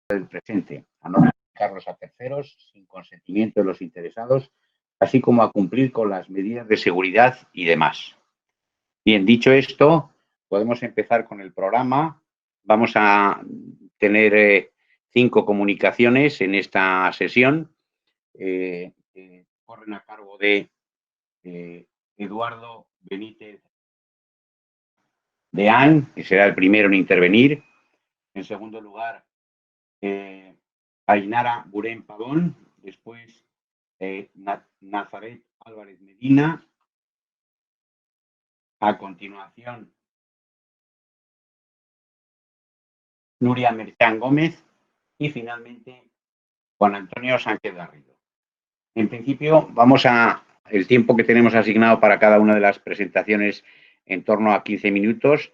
del presente, a no comunicarlos a terceros sin consentimiento de los interesados, así como a cumplir con las medidas de seguridad y demás. Bien, dicho esto, podemos empezar con el programa. Vamos a tener 5 comunicaciones en esta sesión. Corren a cargo de Eduardo Benítez Deán, que será el primero en intervenir. En segundo lugar, Ainara Buren Pavón, después Nazaret Álvarez Medina, a continuación Nuria Merchán Gómez y finalmente Juan Antonio Sánchez Garrido. En principio, el tiempo que tenemos asignado para cada una de las presentaciones en torno a 15 minutos,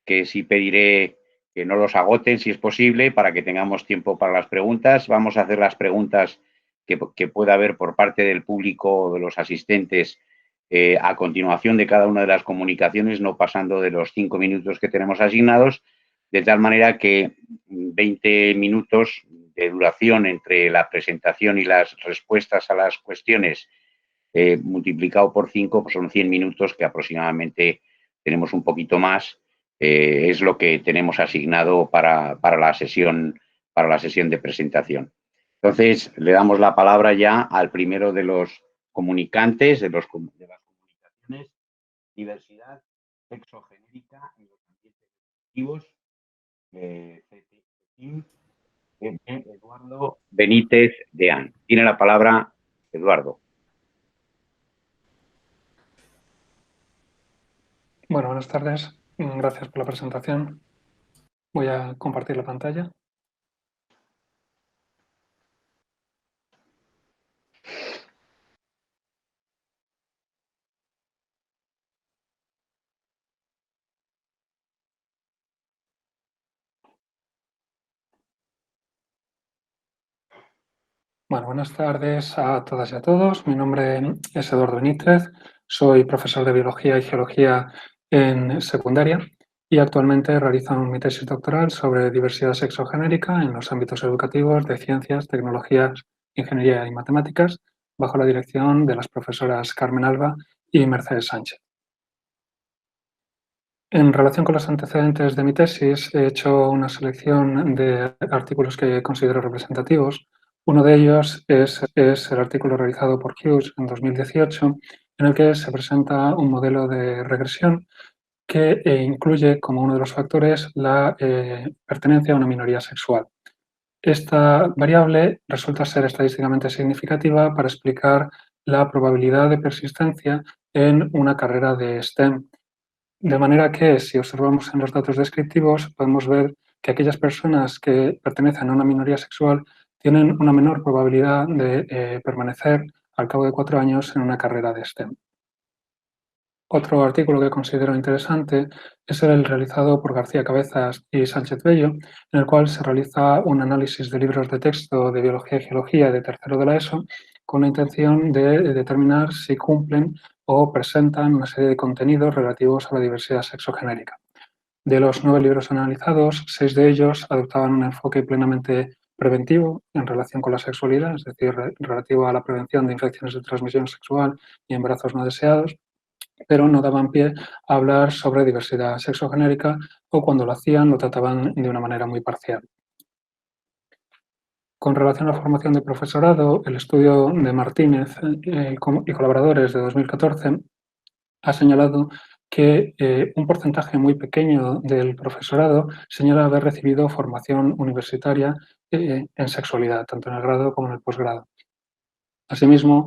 que sí pediré que no los agoten si es posible para que tengamos tiempo para las preguntas. Vamos a hacer las preguntas que pueda haber por parte del público o de los asistentes a continuación de cada una de las comunicaciones, no pasando de los 5 minutos que tenemos asignados, de tal manera que 20 minutos de duración entre la presentación y las respuestas a las cuestiones multiplicado por 5, pues son 100 minutos, que aproximadamente tenemos un poquito más, es lo que tenemos asignado para la sesión de presentación. Entonces, le damos la palabra ya al primero de los comunicantes de las comunicaciones: diversidad sexogenérica en los ambientes educativos, Eduardo Benítez Deán. Tiene la palabra Eduardo. Bueno, buenas tardes. Gracias por la presentación. Voy a compartir la pantalla. Bueno, buenas tardes a todas y a todos. Mi nombre es Eduardo Benítez. Soy profesor de Biología y Geología en secundaria y actualmente realizo mi tesis doctoral sobre diversidad sexogenérica en los ámbitos educativos de ciencias, tecnologías, ingeniería y matemáticas, bajo la dirección de las profesoras Carmen Alba y Mercedes Sánchez. En relación con los antecedentes de mi tesis, he hecho una selección de artículos que considero representativos. Uno de ellos es el artículo realizado por Hughes en 2018, en el que se presenta un modelo de regresión que incluye como uno de los factores la pertenencia a una minoría sexual. Esta variable resulta ser estadísticamente significativa para explicar la probabilidad de persistencia en una carrera de STEM. De manera que, si observamos en los datos descriptivos, podemos ver que aquellas personas que pertenecen a una minoría sexual tienen una menor probabilidad de permanecer al cabo de 4 años en una carrera de STEM. Otro artículo que considero interesante es el realizado por García Cabezas y Sánchez Bello, en el cual se realiza un análisis de libros de texto de biología y geología de tercero de la ESO con la intención de determinar si cumplen o presentan una serie de contenidos relativos a la diversidad sexogenérica. De los 9 libros analizados, 6 de ellos adoptaban un enfoque plenamente preventivo en relación con la sexualidad, es decir, relativo a la prevención de infecciones de transmisión sexual y embarazos no deseados, pero no daban pie a hablar sobre diversidad sexogenérica, o cuando lo hacían lo trataban de una manera muy parcial. Con relación a la formación de profesorado, el estudio de Martínez y colaboradores de 2014 ha señalado que un porcentaje muy pequeño del profesorado señala haber recibido formación universitaria en sexualidad, tanto en el grado como en el posgrado. Asimismo,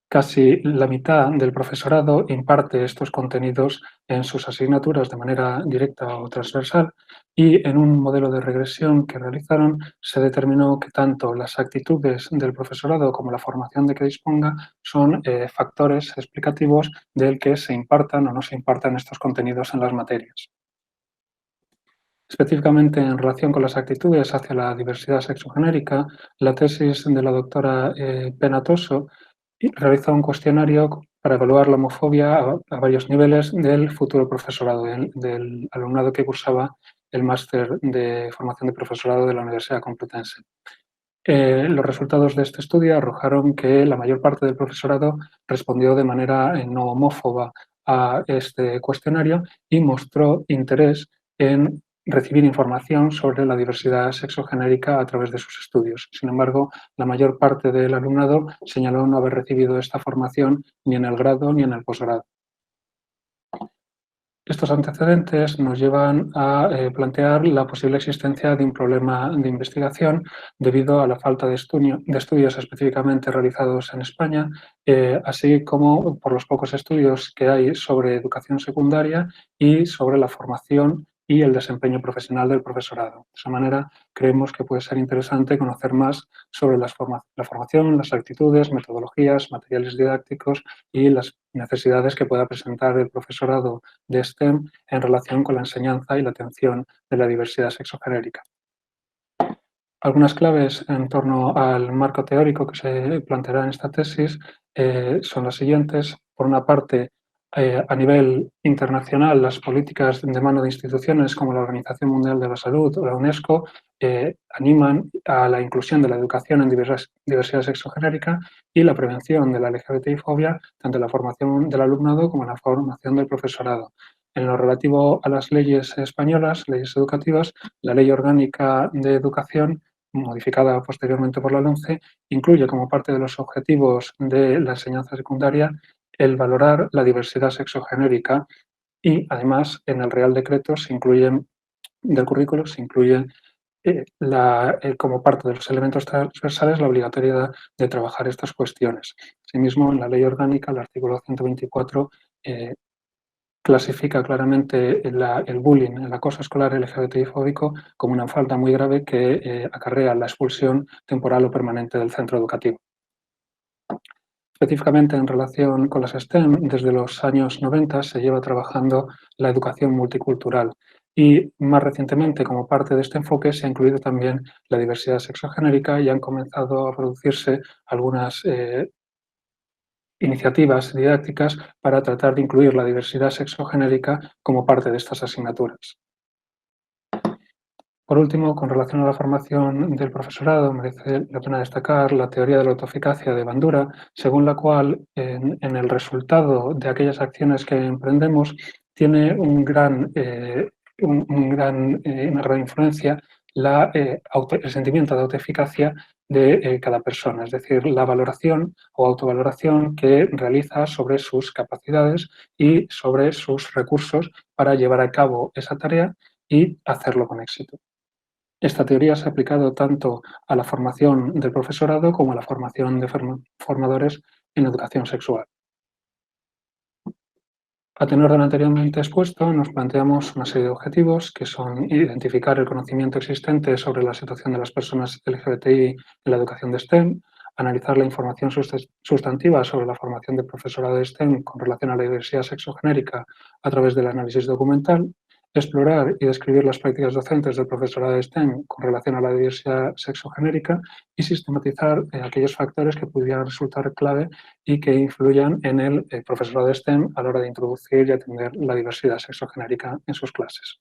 casi la mitad del profesorado imparte estos contenidos en sus asignaturas de manera directa o transversal, y en un modelo de regresión que realizaron se determinó que tanto las actitudes del profesorado como la formación de que disponga son factores explicativos del que se impartan o no se impartan estos contenidos en las materias. Específicamente en relación con las actitudes hacia la diversidad sexogenérica, la tesis de la doctora Penatoso realiza un cuestionario para evaluar la homofobia a varios niveles del futuro profesorado, del alumnado que cursaba el máster de formación de profesorado de la Universidad Complutense. Los resultados de este estudio arrojaron que la mayor parte del profesorado respondió de manera no homófoba a este cuestionario y mostró interés en recibir información sobre la diversidad sexogenérica a través de sus estudios. Sin embargo, la mayor parte del alumnado señaló no haber recibido esta formación ni en el grado ni en el posgrado. Estos antecedentes nos llevan a plantear la posible existencia de un problema de investigación debido a la falta de estudios específicamente realizados en España, así como por los pocos estudios que hay sobre educación secundaria y sobre la formación y el desempeño profesional del profesorado. De esa manera, creemos que puede ser interesante conocer más sobre la formación, las actitudes, metodologías, materiales didácticos y las necesidades que pueda presentar el profesorado de STEM en relación con la enseñanza y la atención de la diversidad sexogenérica. Algunas claves en torno al marco teórico que se planteará en esta tesis son las siguientes. Por una parte, a nivel internacional, las políticas de mano de instituciones como la Organización Mundial de la Salud o la UNESCO animan a la inclusión de la educación en diversidad sexogenérica y la prevención de la LGBTI-fobia, tanto en la formación del alumnado como en la formación del profesorado. En lo relativo a las leyes españolas, leyes educativas, la Ley Orgánica de Educación, modificada posteriormente por la LOMCE, incluye como parte de los objetivos de la enseñanza secundaria el valorar la diversidad sexogenérica y, además, en el Real Decreto del currículo se incluye como parte de los elementos transversales la obligatoriedad de trabajar estas cuestiones. Asimismo, en la Ley Orgánica, el artículo 124 clasifica claramente el bullying, el acoso escolar LGBTI-fóbico como una falta muy grave que acarrea la expulsión temporal o permanente del centro educativo. Específicamente en relación con las STEM, desde los años 90 se lleva trabajando la educación multicultural y más recientemente, como parte de este enfoque, se ha incluido también la diversidad sexogenérica y han comenzado a producirse algunas iniciativas didácticas para tratar de incluir la diversidad sexogenérica como parte de estas asignaturas. Por último, con relación a la formación del profesorado, merece la pena destacar la teoría de la autoeficacia de Bandura, según la cual en el resultado de aquellas acciones que emprendemos tiene una gran influencia el sentimiento de autoeficacia de cada persona, es decir, la valoración o autovaloración que realiza sobre sus capacidades y sobre sus recursos para llevar a cabo esa tarea y hacerlo con éxito. Esta teoría se ha aplicado tanto a la formación del profesorado como a la formación de formadores en educación sexual. A tenor de lo anteriormente expuesto, nos planteamos una serie de objetivos que son identificar el conocimiento existente sobre la situación de las personas LGBTI en la educación de STEM, analizar la información sustantiva sobre la formación de profesorado de STEM con relación a la diversidad sexogenérica a través del análisis documental, explorar y describir las prácticas docentes del profesorado de STEM con relación a la diversidad sexogenérica y sistematizar aquellos factores que pudieran resultar clave y que influyan en el profesorado de STEM a la hora de introducir y atender la diversidad sexogenérica en sus clases.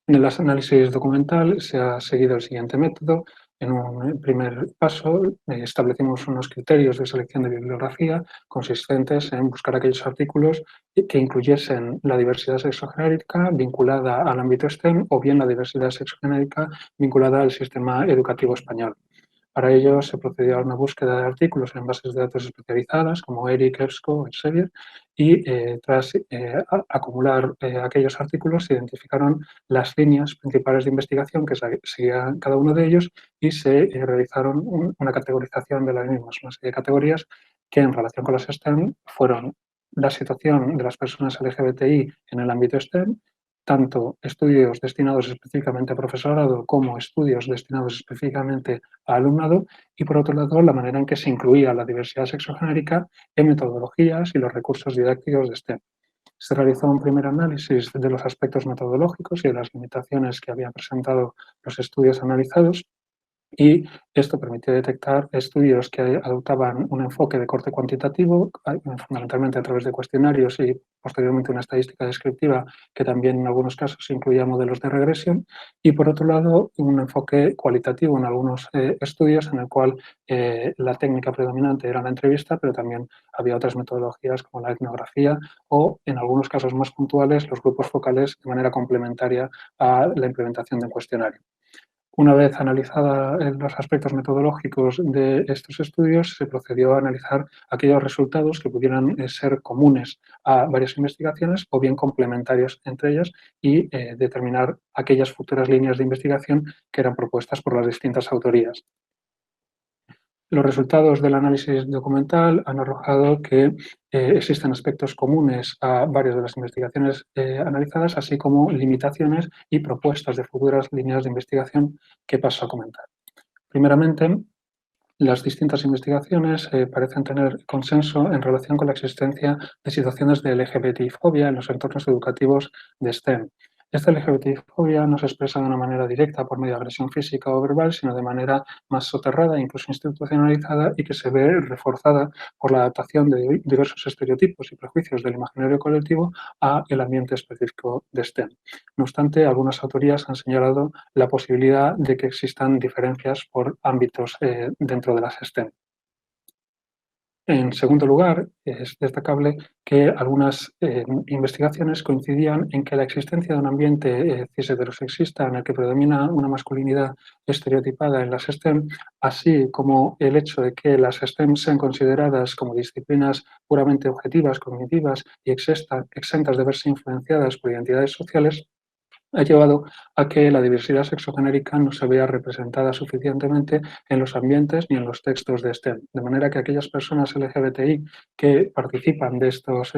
En el análisis documental se ha seguido el siguiente método. En un primer paso establecimos unos criterios de selección de bibliografía consistentes en buscar aquellos artículos que incluyesen la diversidad sexogenérica vinculada al ámbito STEM o bien la diversidad sexogenérica vinculada al sistema educativo español. Para ello se procedió a una búsqueda de artículos en bases de datos especializadas como ERIC, EBSCO, Elsevier y tras acumular aquellos artículos se identificaron las líneas principales de investigación que seguían cada uno de ellos y se realizaron una categorización de las mismas, una serie de categorías que en relación con las STEM fueron la situación de las personas LGBTI en el ámbito STEM, tanto estudios destinados específicamente a profesorado como estudios destinados específicamente a alumnado y, por otro lado, la manera en que se incluía la diversidad sexogenérica en metodologías y los recursos didácticos de STEM. Se realizó un primer análisis de los aspectos metodológicos y de las limitaciones que habían presentado los estudios analizados y esto permitió detectar estudios que adoptaban un enfoque de corte cuantitativo, fundamentalmente a través de cuestionarios y posteriormente una estadística descriptiva que también en algunos casos incluía modelos de regresión, y por otro lado un enfoque cualitativo en algunos estudios en el cual la técnica predominante era la entrevista, pero también había otras metodologías como la etnografía o, en algunos casos más puntuales, los grupos focales de manera complementaria a la implementación de un cuestionario. Una vez analizados los aspectos metodológicos de estos estudios, se procedió a analizar aquellos resultados que pudieran ser comunes a varias investigaciones o bien complementarios entre ellas y determinar aquellas futuras líneas de investigación que eran propuestas por las distintas autorías. Los resultados del análisis documental han arrojado que existen aspectos comunes a varias de las investigaciones analizadas, así como limitaciones y propuestas de futuras líneas de investigación que paso a comentar. Primeramente, las distintas investigaciones parecen tener consenso en relación con la existencia de situaciones de LGBTI-fobia en los entornos educativos de STEM. Esta LGBTI-fobia no se expresa de una manera directa por medio de agresión física o verbal, sino de manera más soterrada, incluso institucionalizada, y que se ve reforzada por la adaptación de diversos estereotipos y prejuicios del imaginario colectivo a el ambiente específico de STEM. No obstante, algunas autorías han señalado la posibilidad de que existan diferencias por ámbitos dentro de las STEM. En segundo lugar, es destacable que algunas investigaciones coincidían en que la existencia de un ambiente cis-heterosexista en el que predomina una masculinidad estereotipada en las STEM, así como el hecho de que las STEM sean consideradas como disciplinas puramente objetivas, cognitivas y exentas de verse influenciadas por identidades sociales, ha llevado a que la diversidad sexogenérica no se vea representada suficientemente en los ambientes ni en los textos de STEM. De manera que aquellas personas LGBTI que participan de estos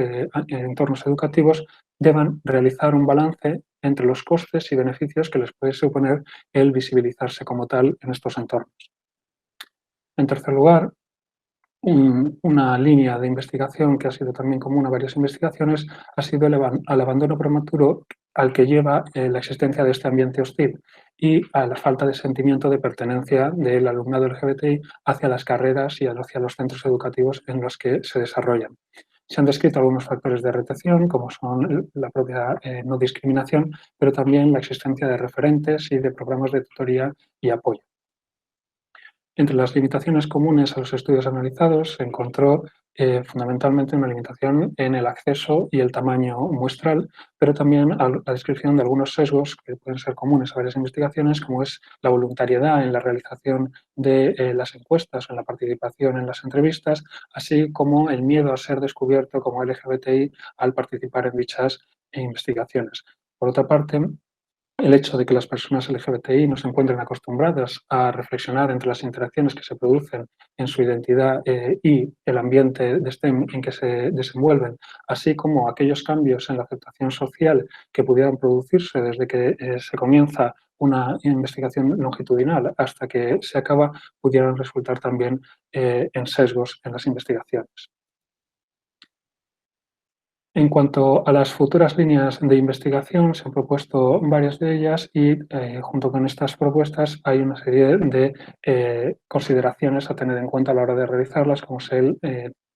entornos educativos deban realizar un balance entre los costes y beneficios que les puede suponer el visibilizarse como tal en estos entornos. En tercer lugar, una línea de investigación que ha sido también común a varias investigaciones ha sido al abandono prematuro al que lleva la existencia de este ambiente hostil y a la falta de sentimiento de pertenencia del alumnado LGBTI hacia las carreras y hacia los centros educativos en los que se desarrollan. Se han descrito algunos factores de retención, como son la propia no discriminación, pero también la existencia de referentes y de programas de tutoría y apoyo. Entre las limitaciones comunes a los estudios analizados se encontró fundamentalmente una limitación en el acceso y el tamaño muestral, pero también a la descripción de algunos sesgos que pueden ser comunes a varias investigaciones, como es la voluntariedad en la realización de las encuestas o en la participación en las entrevistas, así como el miedo a ser descubierto como LGBTI al participar en dichas investigaciones. Por otra parte, el hecho de que las personas LGBTI no se encuentren acostumbradas a reflexionar entre las interacciones que se producen en su identidad y el ambiente de STEM en que se desenvuelven, así como aquellos cambios en la aceptación social que pudieran producirse desde que se comienza una investigación longitudinal hasta que se acaba, pudieran resultar también en sesgos en las investigaciones. En cuanto a las futuras líneas de investigación, se han propuesto varias de ellas y junto con estas propuestas hay una serie de consideraciones a tener en cuenta a la hora de realizarlas, como es el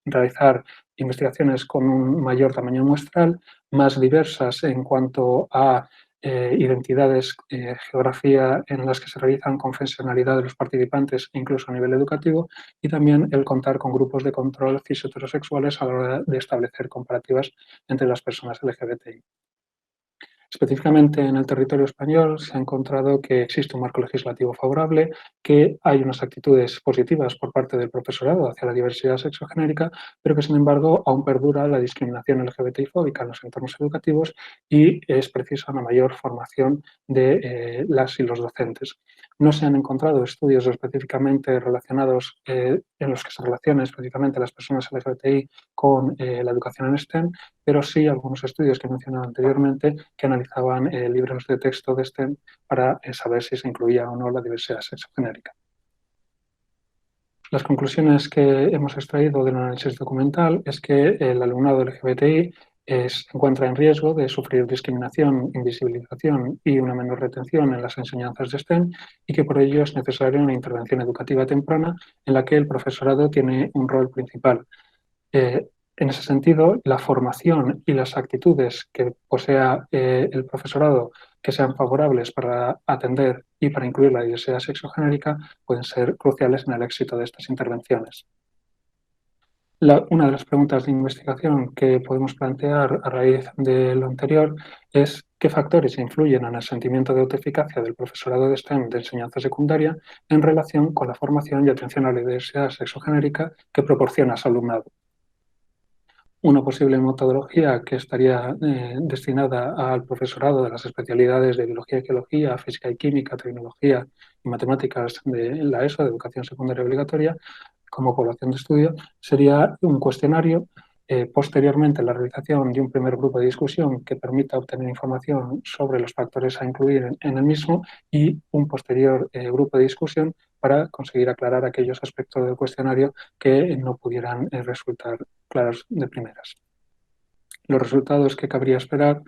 realizar investigaciones con un mayor tamaño muestral, más diversas en cuanto a identidades, geografía en las que se realizan confesionalidad de los participantes, incluso a nivel educativo, y también el contar con grupos de control cis-heterosexuales a la hora de establecer comparativas entre las personas LGBTI. Específicamente en el territorio español se ha encontrado que existe un marco legislativo favorable, que hay unas actitudes positivas por parte del profesorado hacia la diversidad sexogenérica, pero que sin embargo aún perdura la discriminación LGBTI-fóbica en los entornos educativos y es precisa una mayor formación de las y los docentes. No se han encontrado estudios específicamente relacionados en los que se relacionen específicamente las personas LGBTI con la educación en STEM, pero sí algunos estudios que he mencionado anteriormente que analizaban libros de texto de STEM para saber si se incluía o no la diversidad sexogenérica. Las conclusiones que hemos extraído del análisis documental es que el alumnado LGBTI se encuentra en riesgo de sufrir discriminación, invisibilización y una menor retención en las enseñanzas de STEM y que por ello es necesaria una intervención educativa temprana en la que el profesorado tiene un rol principal. En ese sentido, la formación y las actitudes que posea el profesorado que sean favorables para atender y para incluir la diversidad sexogenérica pueden ser cruciales en el éxito de estas intervenciones. Una de las preguntas de investigación que podemos plantear a raíz de lo anterior es qué factores influyen en el sentimiento de autoeficacia del profesorado de STEM de enseñanza secundaria en relación con la formación y atención a la diversidad sexogenérica que proporciona su alumnado. Una posible metodología que estaría destinada al profesorado de las especialidades de biología y geología, física y química, tecnología y matemáticas de la ESO, de educación secundaria obligatoria, como población de estudio, sería un cuestionario, posteriormente la realización de un primer grupo de discusión que permita obtener información sobre los factores a incluir en el mismo y un posterior grupo de discusión para conseguir aclarar aquellos aspectos del cuestionario que no pudieran resultar claros de primeras. Los resultados que cabría esperar,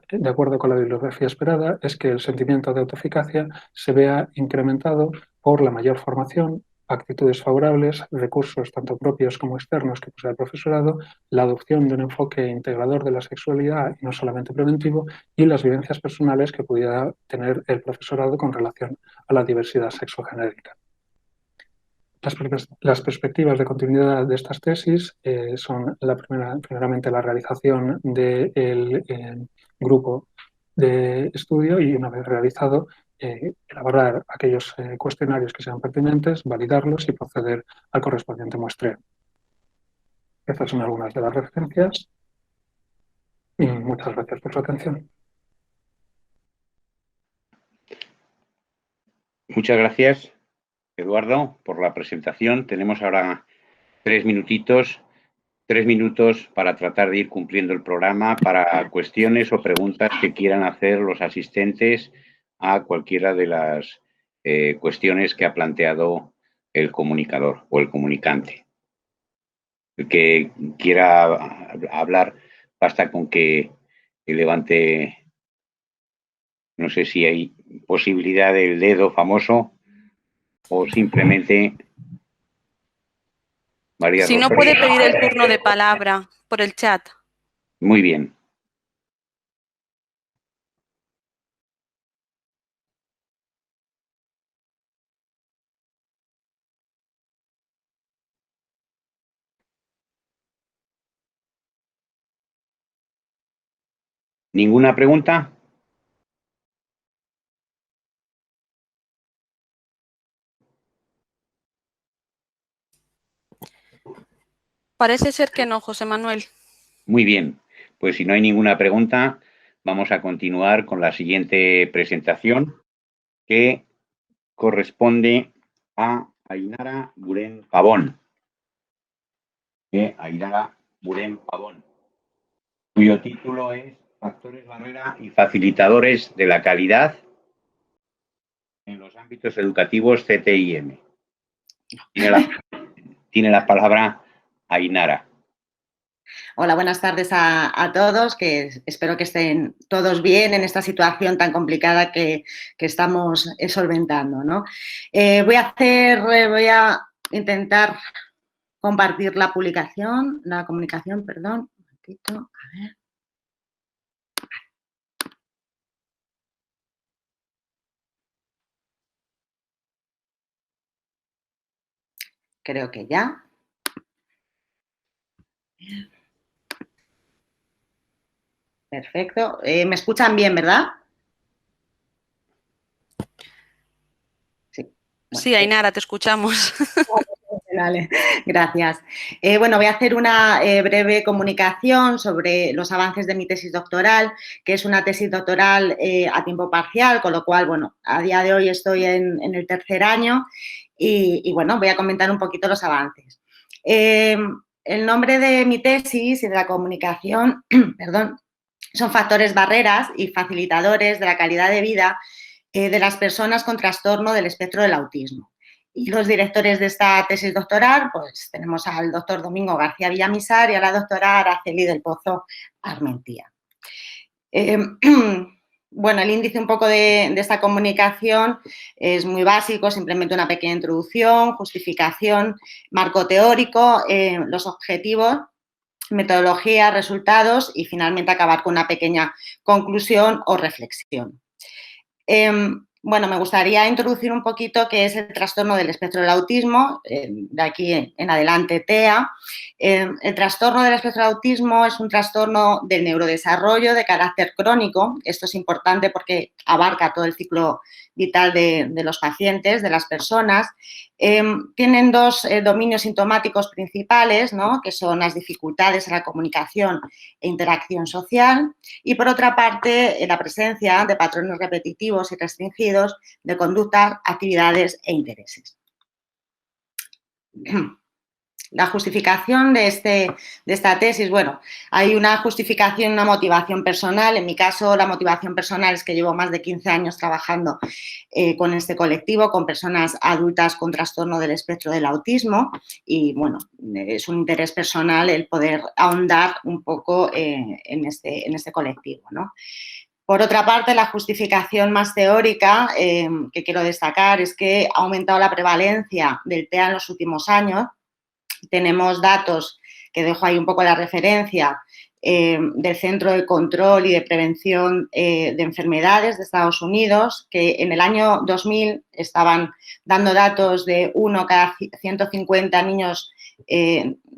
de acuerdo con la bibliografía esperada, es que el sentimiento de autoeficacia se vea incrementado por la mayor formación, actitudes favorables, recursos tanto propios como externos que posee el profesorado, la adopción de un enfoque integrador de la sexualidad y no solamente preventivo, y las vivencias personales que pudiera tener el profesorado con relación a la diversidad sexogenérica. Las perspectivas de continuidad de estas tesis son primeramente la realización del grupo de estudio y una vez realizado elaborar aquellos cuestionarios que sean pertinentes, validarlos y proceder al correspondiente muestreo. Estas son algunas de las referencias y muchas gracias por su atención. Muchas gracias, Eduardo, por la presentación. Tenemos ahora 3 minutos para tratar de ir cumpliendo el programa para cuestiones o preguntas que quieran hacer los asistentes a cualquiera de las cuestiones que ha planteado el comunicador o el comunicante. El que quiera hablar, basta con que levante, no sé si hay posibilidad del dedo famoso o simplemente María Si no Rosario. puede pedir el turno de palabra por el chat. Muy bien. ¿Ninguna pregunta? Parece ser que no, José Manuel. Muy bien, pues si no hay ninguna pregunta, vamos a continuar con la siguiente presentación que corresponde a Ainara Buren Pavón. Ainara Buren Pavón, cuyo título es Factores barrera y facilitadores de la calidad en los ámbitos educativos CTIM. Tiene la palabra Ainara. Hola, buenas tardes a todos, que espero que estén todos bien en esta situación tan complicada que estamos solventando, ¿no? Voy a intentar compartir la comunicación, perdón, un momentito, a ver. Creo que ya. Perfecto. ¿Me escuchan bien, verdad? Sí. Bueno, sí, Ainara, te escuchamos. Vale, gracias. Bueno, voy a hacer una breve comunicación sobre los avances de mi tesis doctoral, que es una tesis doctoral a tiempo parcial, con lo cual, bueno, a día de hoy estoy en el tercer año y, bueno, voy a comentar un poquito los avances. El nombre de mi tesis y de la comunicación, perdón, son factores barreras y facilitadores de la calidad de vida de las personas con trastorno del espectro del autismo. Y los directores de esta tesis doctoral, pues tenemos al doctor Domingo García Villamizar y a la doctora Araceli del Pozo Armentía. Bueno, el índice un poco de esta comunicación es muy básico, simplemente una pequeña introducción, justificación, marco teórico, los objetivos, metodología, resultados y finalmente acabar con una pequeña conclusión o reflexión. Bueno, me gustaría introducir un poquito qué es el trastorno del espectro del autismo, de aquí en adelante TEA. El trastorno del espectro del autismo es un trastorno del neurodesarrollo de carácter crónico. Esto es importante porque abarca todo el ciclo vital de los pacientes, de las personas. Tienen dos dominios sintomáticos principales, ¿no?, que son las dificultades en la comunicación e interacción social y, por otra parte, la presencia de patrones repetitivos y restringidos de conductas, actividades e intereses. La justificación de esta tesis, bueno, hay una justificación, una motivación personal. En mi caso, la motivación personal es que llevo más de 15 años trabajando con este colectivo, con personas adultas con trastorno del espectro del autismo y, bueno, es un interés personal el poder ahondar un poco en este colectivo, ¿no? Por otra parte, la justificación más teórica que quiero destacar es que ha aumentado la prevalencia del TEA en los últimos años. Tenemos datos, que dejo ahí un poco la referencia, del Centro de Control y de Prevención de Enfermedades de Estados Unidos, que en el año 2000 estaban dando datos de 1 cada 150 niños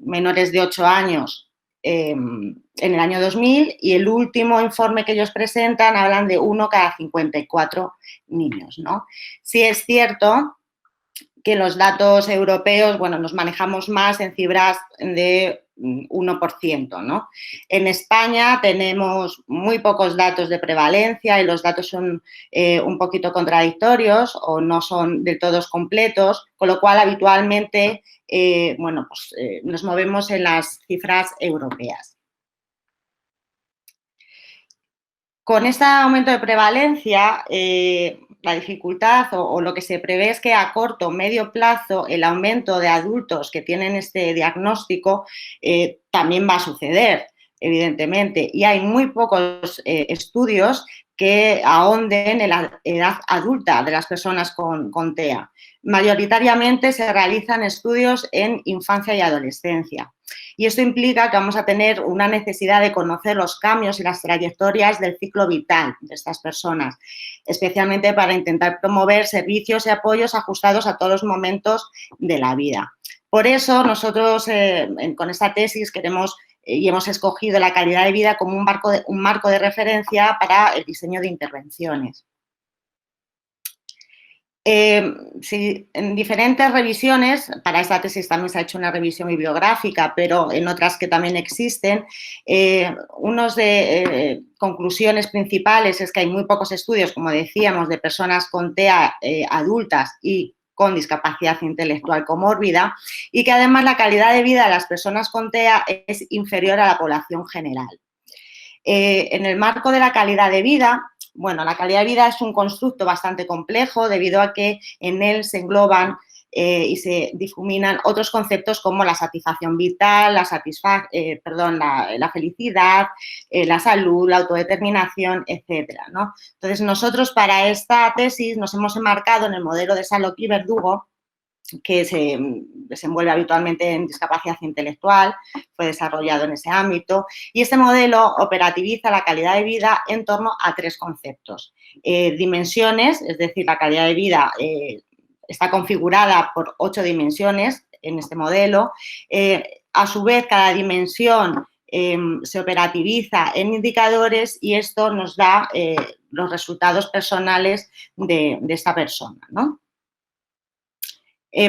menores de 8 años en el año 2000 y el último informe que ellos presentan hablan de 1 cada 54 niños, ¿no? Sí es cierto que los datos europeos, bueno, nos manejamos más en cifras de 1%, ¿no? En España tenemos muy pocos datos de prevalencia y los datos son un poquito contradictorios o no son del todo completos, con lo cual habitualmente, bueno, pues, nos movemos en las cifras europeas. Con este aumento de prevalencia, la dificultad o lo que se prevé es que a corto o medio plazo el aumento de adultos que tienen este diagnóstico también va a suceder, evidentemente. Y hay muy pocos estudios que ahonden en la edad adulta de las personas con TEA. Mayoritariamente se realizan estudios en infancia y adolescencia. Y esto implica que vamos a tener una necesidad de conocer los cambios y las trayectorias del ciclo vital de estas personas, especialmente para intentar promover servicios y apoyos ajustados a todos los momentos de la vida. Por eso nosotros con esta tesis queremos y hemos escogido la calidad de vida como un marco de referencia para el diseño de intervenciones. Sí, en diferentes revisiones, para esta tesis también se ha hecho una revisión bibliográfica, pero en otras que también existen, unas de conclusiones principales es que hay muy pocos estudios, como decíamos, de personas con TEA adultas y con discapacidad intelectual comórbida y que además la calidad de vida de las personas con TEA es inferior a la población general. En el marco de la calidad de vida, bueno, la calidad de vida es un constructo bastante complejo debido a que en él se engloban y se difuminan otros conceptos como la satisfacción vital, la felicidad, la salud, la autodeterminación, etcétera, ¿no? Entonces, nosotros para esta tesis nos hemos enmarcado en el modelo de Sallock y Verdugo, que se desenvuelve habitualmente en discapacidad intelectual, fue desarrollado en ese ámbito, y este modelo operativiza la calidad de vida en torno a 3 conceptos. Dimensiones, es decir, la calidad de vida está configurada por 8 dimensiones en este modelo. A su vez, cada dimensión se operativiza en indicadores y esto nos da los resultados personales de esta persona, ¿no?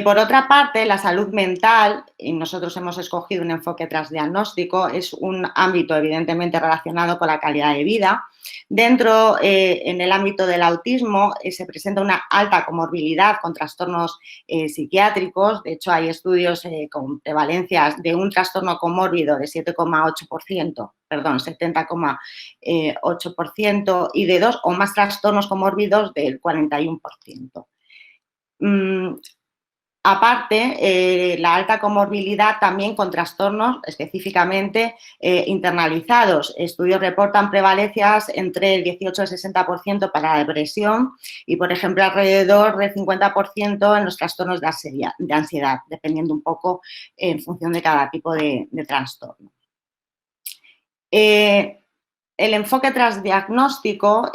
Por otra parte, la salud mental, y nosotros hemos escogido un enfoque transdiagnóstico, es un ámbito evidentemente relacionado con la calidad de vida. Dentro, en el ámbito del autismo, se presenta una alta comorbilidad con trastornos psiquiátricos. De hecho, hay estudios con prevalencias de un trastorno comórbido de 7,8%, perdón, 70,8% y de 2 o más trastornos comórbidos del 41%. Aparte, la alta comorbilidad también con trastornos específicamente internalizados. Estudios reportan prevalencias entre el 18 y el 60% para la depresión y, por ejemplo, alrededor del 50% en los trastornos de ansiedad, dependiendo un poco en función de cada tipo de trastorno. El enfoque transdiagnóstico,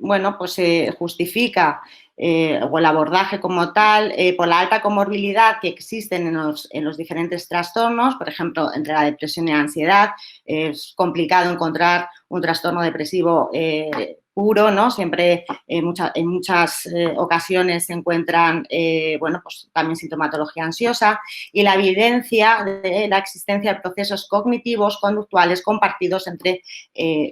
bueno, pues justifica o el abordaje como tal por la alta comorbilidad que existen en los diferentes trastornos. Por ejemplo, entre la depresión y la ansiedad es complicado encontrar un trastorno depresivo puro, ¿no? Siempre en muchas ocasiones se encuentran, bueno, pues también sintomatología ansiosa y la evidencia de la existencia de procesos cognitivos conductuales compartidos entre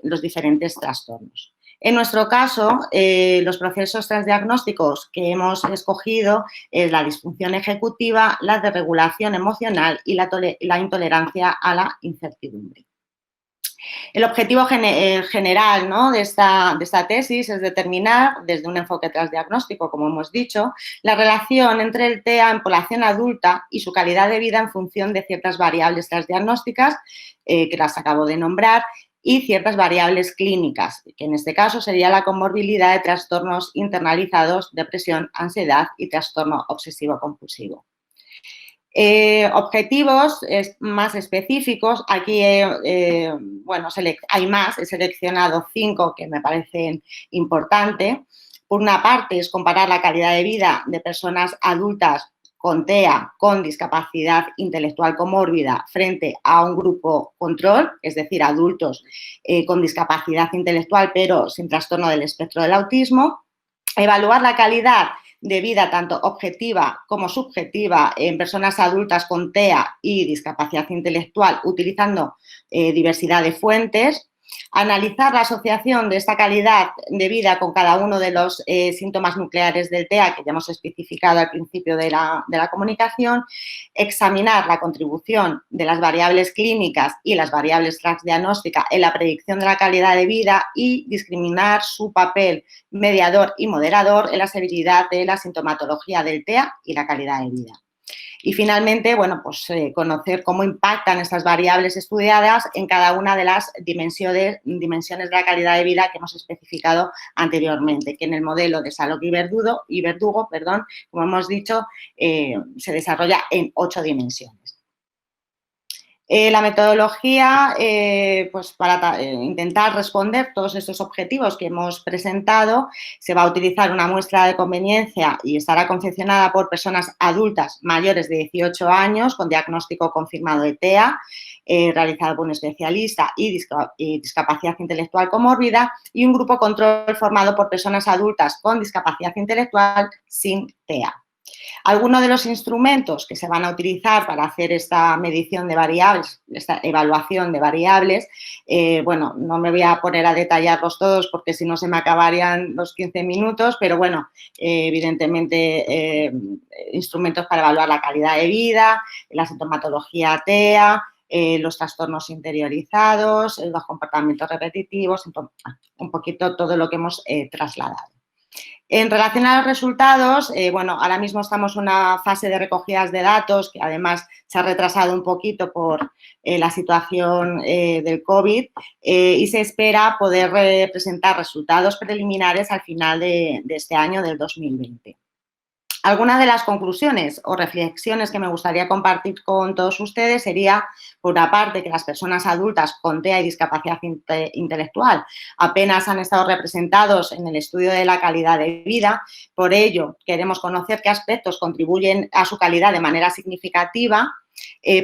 los diferentes trastornos. En nuestro caso, los procesos transdiagnósticos que hemos escogido es la disfunción ejecutiva, la desregulación emocional y la intolerancia a la incertidumbre. El objetivo general, ¿no?, de esta tesis es determinar, desde un enfoque transdiagnóstico, como hemos dicho, la relación entre el TEA en población adulta y su calidad de vida en función de ciertas variables transdiagnósticas, que las acabo de nombrar, y ciertas variables clínicas, que en este caso sería la comorbilidad de trastornos internalizados, depresión, ansiedad y trastorno obsesivo-compulsivo. Objetivos más específicos, aquí bueno, hay más, he seleccionado 5 que me parecen importantes. Por una parte es comparar la calidad de vida de personas adultas con TEA, con discapacidad intelectual comórbida, frente a un grupo control, es decir, adultos con discapacidad intelectual pero sin trastorno del espectro del autismo. Evaluar la calidad de vida tanto objetiva como subjetiva en personas adultas con TEA y discapacidad intelectual utilizando diversidad de fuentes. Analizar la asociación de esta calidad de vida con cada uno de los síntomas nucleares del TEA que ya hemos especificado al principio de la comunicación. Examinar la contribución de las variables clínicas y las variables transdiagnósticas en la predicción de la calidad de vida y discriminar su papel mediador y moderador en la severidad de la sintomatología del TEA y la calidad de vida. Y finalmente, bueno, pues conocer cómo impactan estas variables estudiadas en cada una de las dimensiones de la calidad de vida que hemos especificado anteriormente, que en el modelo de Salok y Verdugo, como hemos dicho, se desarrolla en 8 dimensiones. La metodología, pues para intentar responder todos estos objetivos que hemos presentado, se va a utilizar una muestra de conveniencia y estará confeccionada por personas adultas mayores de 18 años con diagnóstico confirmado de TEA, realizado por un especialista y discapacidad intelectual comórbida y un grupo control formado por personas adultas con discapacidad intelectual sin TEA. Algunos de los instrumentos que se van a utilizar para hacer esta medición de variables, esta evaluación de variables, bueno, no me voy a poner a detallarlos todos porque si no se me acabarían los 15 minutos, pero bueno, evidentemente instrumentos para evaluar la calidad de vida, la sintomatología TEA, los trastornos interiorizados, los comportamientos repetitivos, un poquito todo lo que hemos trasladado. En relación a los resultados, bueno, ahora mismo estamos en una fase de recogidas de datos que además se ha retrasado un poquito por la situación del COVID y se espera poder presentar resultados preliminares al final de este año, del 2020. Algunas de las conclusiones o reflexiones que me gustaría compartir con todos ustedes sería, por una parte, que las personas adultas con TEA y discapacidad intelectual apenas han estado representados en el estudio de la calidad de vida. Por ello, queremos conocer qué aspectos contribuyen a su calidad de manera significativa.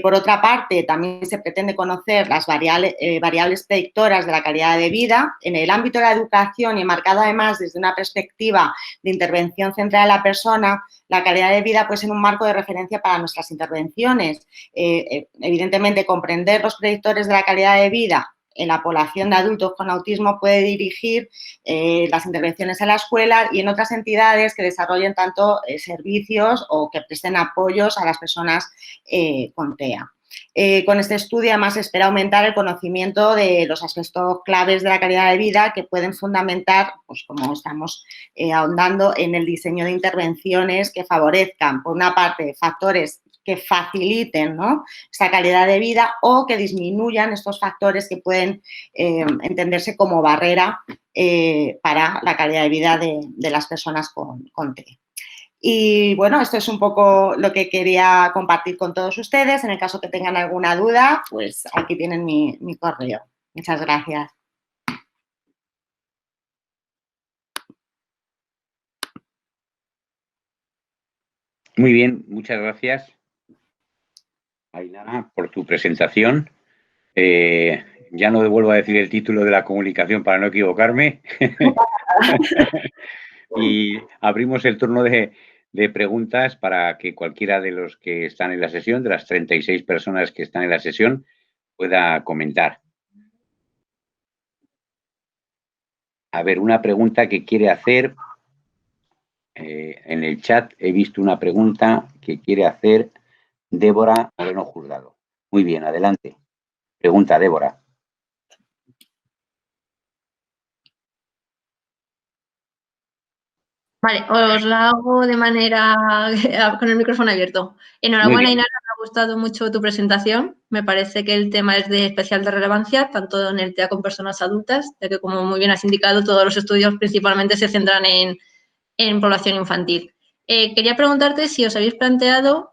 Por otra parte, también se pretende conocer las variables predictoras de la calidad de vida en el ámbito de la educación y enmarcado además desde una perspectiva de intervención centrada en la persona. La calidad de vida puede ser un marco de referencia para nuestras intervenciones. Evidentemente, comprender los predictores de la calidad de vida en la población de adultos con autismo puede dirigir las intervenciones en la escuela y en otras entidades que desarrollen tanto servicios o que presten apoyos a las personas con TEA. Con este estudio, además, se espera aumentar el conocimiento de los aspectos claves de la calidad de vida que pueden fundamentar, pues como estamos ahondando, en el diseño de intervenciones que favorezcan, por una parte, factores que faciliten, ¿no?, esta calidad de vida o que disminuyan estos factores que pueden entenderse como barrera para la calidad de vida de las personas con TEA. Y bueno, esto es un poco lo que quería compartir con todos ustedes. En el caso que tengan alguna duda, pues aquí tienen mi correo. Muchas gracias. Muy bien, muchas gracias, Ainara, por tu presentación. Ya no vuelvo a decir el título de la comunicación para no equivocarme. Y abrimos el turno de preguntas para que cualquiera de los que están en la sesión, de las 36 personas que están en la sesión, pueda comentar. A ver, una pregunta que quiere hacer. En el chat he visto una pregunta que quiere hacer Débora Moreno Juzgado. Muy bien, adelante. Pregunta, Débora. Vale, os la hago de manera con el micrófono abierto. Enhorabuena, Ainara, me ha gustado mucho tu presentación. Me parece que el tema es de especial de relevancia, tanto en el TEA con personas adultas, ya que, como muy bien has indicado, todos los estudios principalmente se centran en población infantil. Quería preguntarte si os habéis planteado,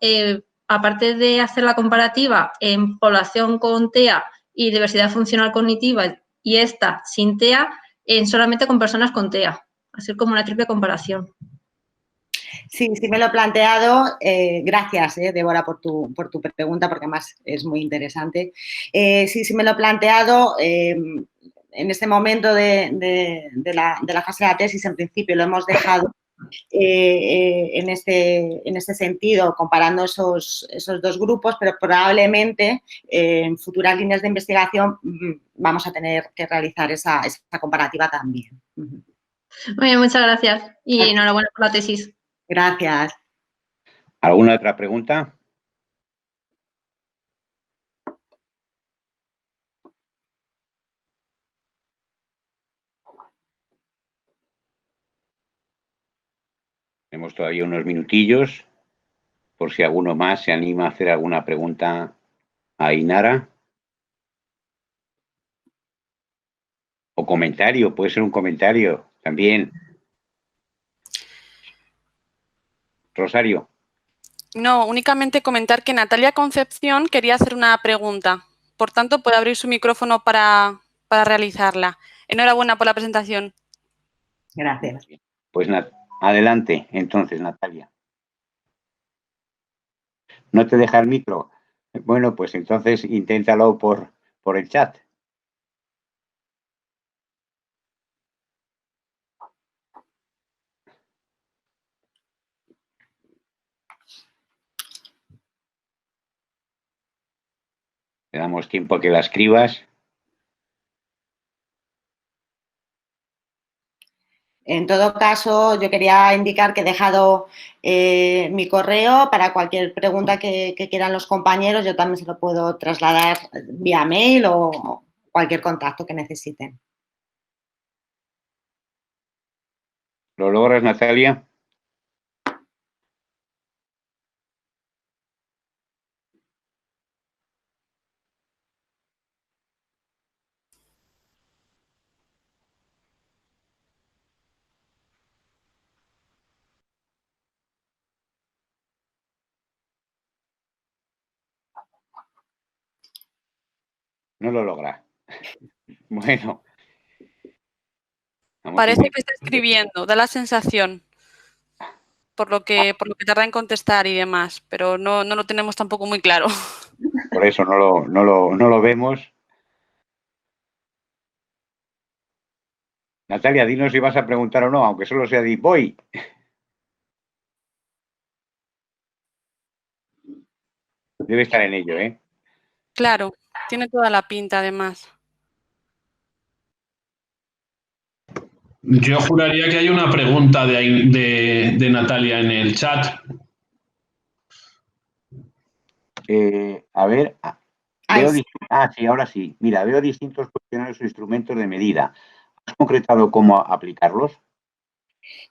aparte de hacer la comparativa en población con TEA y diversidad funcional cognitiva y esta sin TEA, solamente con personas con TEA. Hacer como una triple comparación. Sí, sí me lo he planteado. Gracias, Débora, por tu pregunta, porque además es muy interesante. Sí me lo he planteado. En este momento de la fase de la tesis, en principio, lo hemos dejado en este sentido, comparando esos dos grupos, pero probablemente en futuras líneas de investigación vamos a tener que realizar esa comparativa también. Muy bien, muchas gracias y enhorabuena por la tesis. Gracias. ¿Alguna otra pregunta? Tenemos todavía unos minutillos por si alguno más se anima a hacer alguna pregunta a Ainara. O comentario, puede ser un comentario también. Rosario. No, únicamente comentar que Natalia Concepción quería hacer una pregunta. Por tanto, puede abrir su micrófono para realizarla. Enhorabuena por la presentación. Gracias. Pues adelante, entonces, Natalia. ¿No te deja el micro? Bueno, pues entonces inténtalo por el chat. Le damos tiempo a que la escribas. En todo caso, yo quería indicar que he dejado mi correo para cualquier pregunta que quieran los compañeros. Yo también se lo puedo trasladar vía mail o cualquier contacto que necesiten. ¿Lo logras, Natalia? No lo logra. Bueno. Parece que está escribiendo, da la sensación, por lo que tarda en contestar y demás, pero no lo tenemos tampoco muy claro. Por eso no lo vemos. Natalia, dinos si vas a preguntar o no, aunque solo sea de voy. Debe estar en ello, ¿eh? Claro, tiene toda la pinta, además. Yo juraría que hay una pregunta de Natalia en el chat. A ver, veo sí, ahora sí. Mira, veo distintos cuestionarios o instrumentos de medida. ¿Has concretado cómo aplicarlos?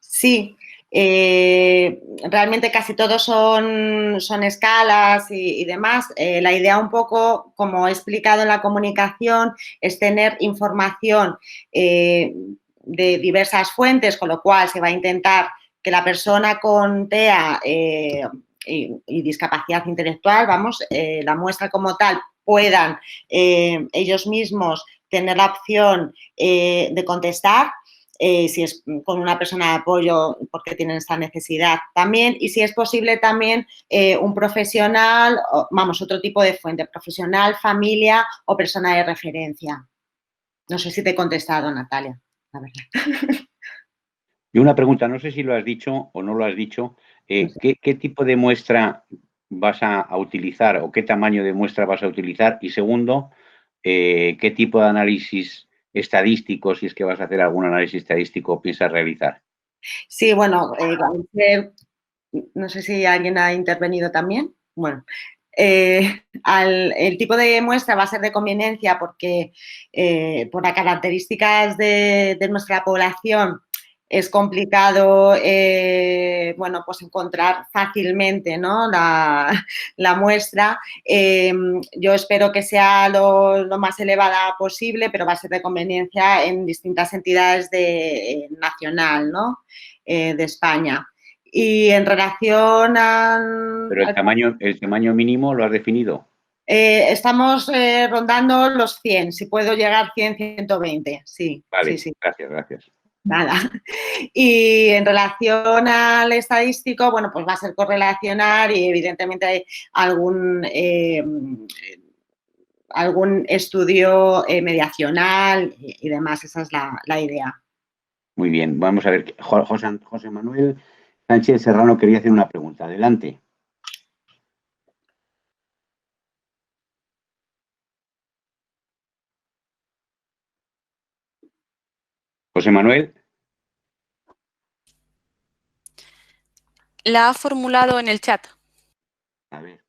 Sí, realmente casi todos son escalas y demás. La idea un poco, como he explicado en la comunicación, es tener información de diversas fuentes, con lo cual se va a intentar que la persona con TEA y discapacidad intelectual, vamos, la muestra como tal, puedan ellos mismos tener la opción de contestar. Si es con una persona de apoyo porque tienen esta necesidad también, y si es posible también un profesional, vamos, otro tipo de fuente, profesional, familia o persona de referencia. No sé si te he contestado, Natalia, la verdad. Y una pregunta, no sé si lo has dicho o no lo has dicho, No sé. ¿qué tipo de muestra vas a utilizar o qué tamaño de muestra vas a utilizar? Y segundo, ¿qué tipo de análisis estadístico, si es que vas a hacer algún análisis estadístico, piensas realizar? Sí, bueno, no sé si alguien ha intervenido también. Bueno, el tipo de muestra va a ser de conveniencia porque por las características de nuestra población es complicado, bueno, pues encontrar fácilmente, ¿no? la muestra. Yo espero que sea lo más elevada posible, pero va a ser de conveniencia en distintas entidades nacional, ¿no? De España. Y en relación Pero el tamaño mínimo lo has definido. estamos rondando los 100, si puedo llegar 100, 120, sí. Vale, sí. gracias. Nada. Y en relación al estadístico, bueno, pues va a ser correlacionar y evidentemente hay algún estudio mediacional y demás, esa es la idea. Muy bien, vamos a ver. José Manuel Sánchez Serrano quería hacer una pregunta. Adelante. José Manuel. La ha formulado en el chat. A ver.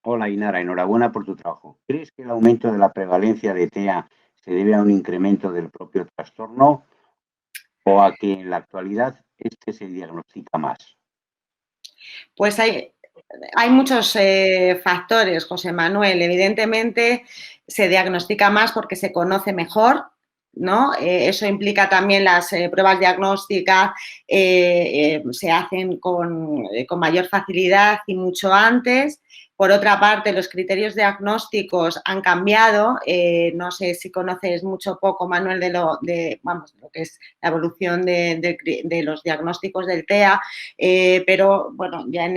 Hola, Inara, enhorabuena por tu trabajo. ¿Crees que el aumento de la prevalencia de TEA se debe a un incremento del propio trastorno o a que en la actualidad este se diagnostica más? Pues hay muchos factores, José Manuel. Evidentemente se diagnostica más porque se conoce mejor, ¿no? Eso implica también las pruebas diagnósticas se hacen con mayor facilidad y mucho antes. Por otra parte, los criterios diagnósticos han cambiado. No sé si conoces mucho o poco, Manuel, de lo que es la evolución de los diagnósticos del TEA, pero bueno, ya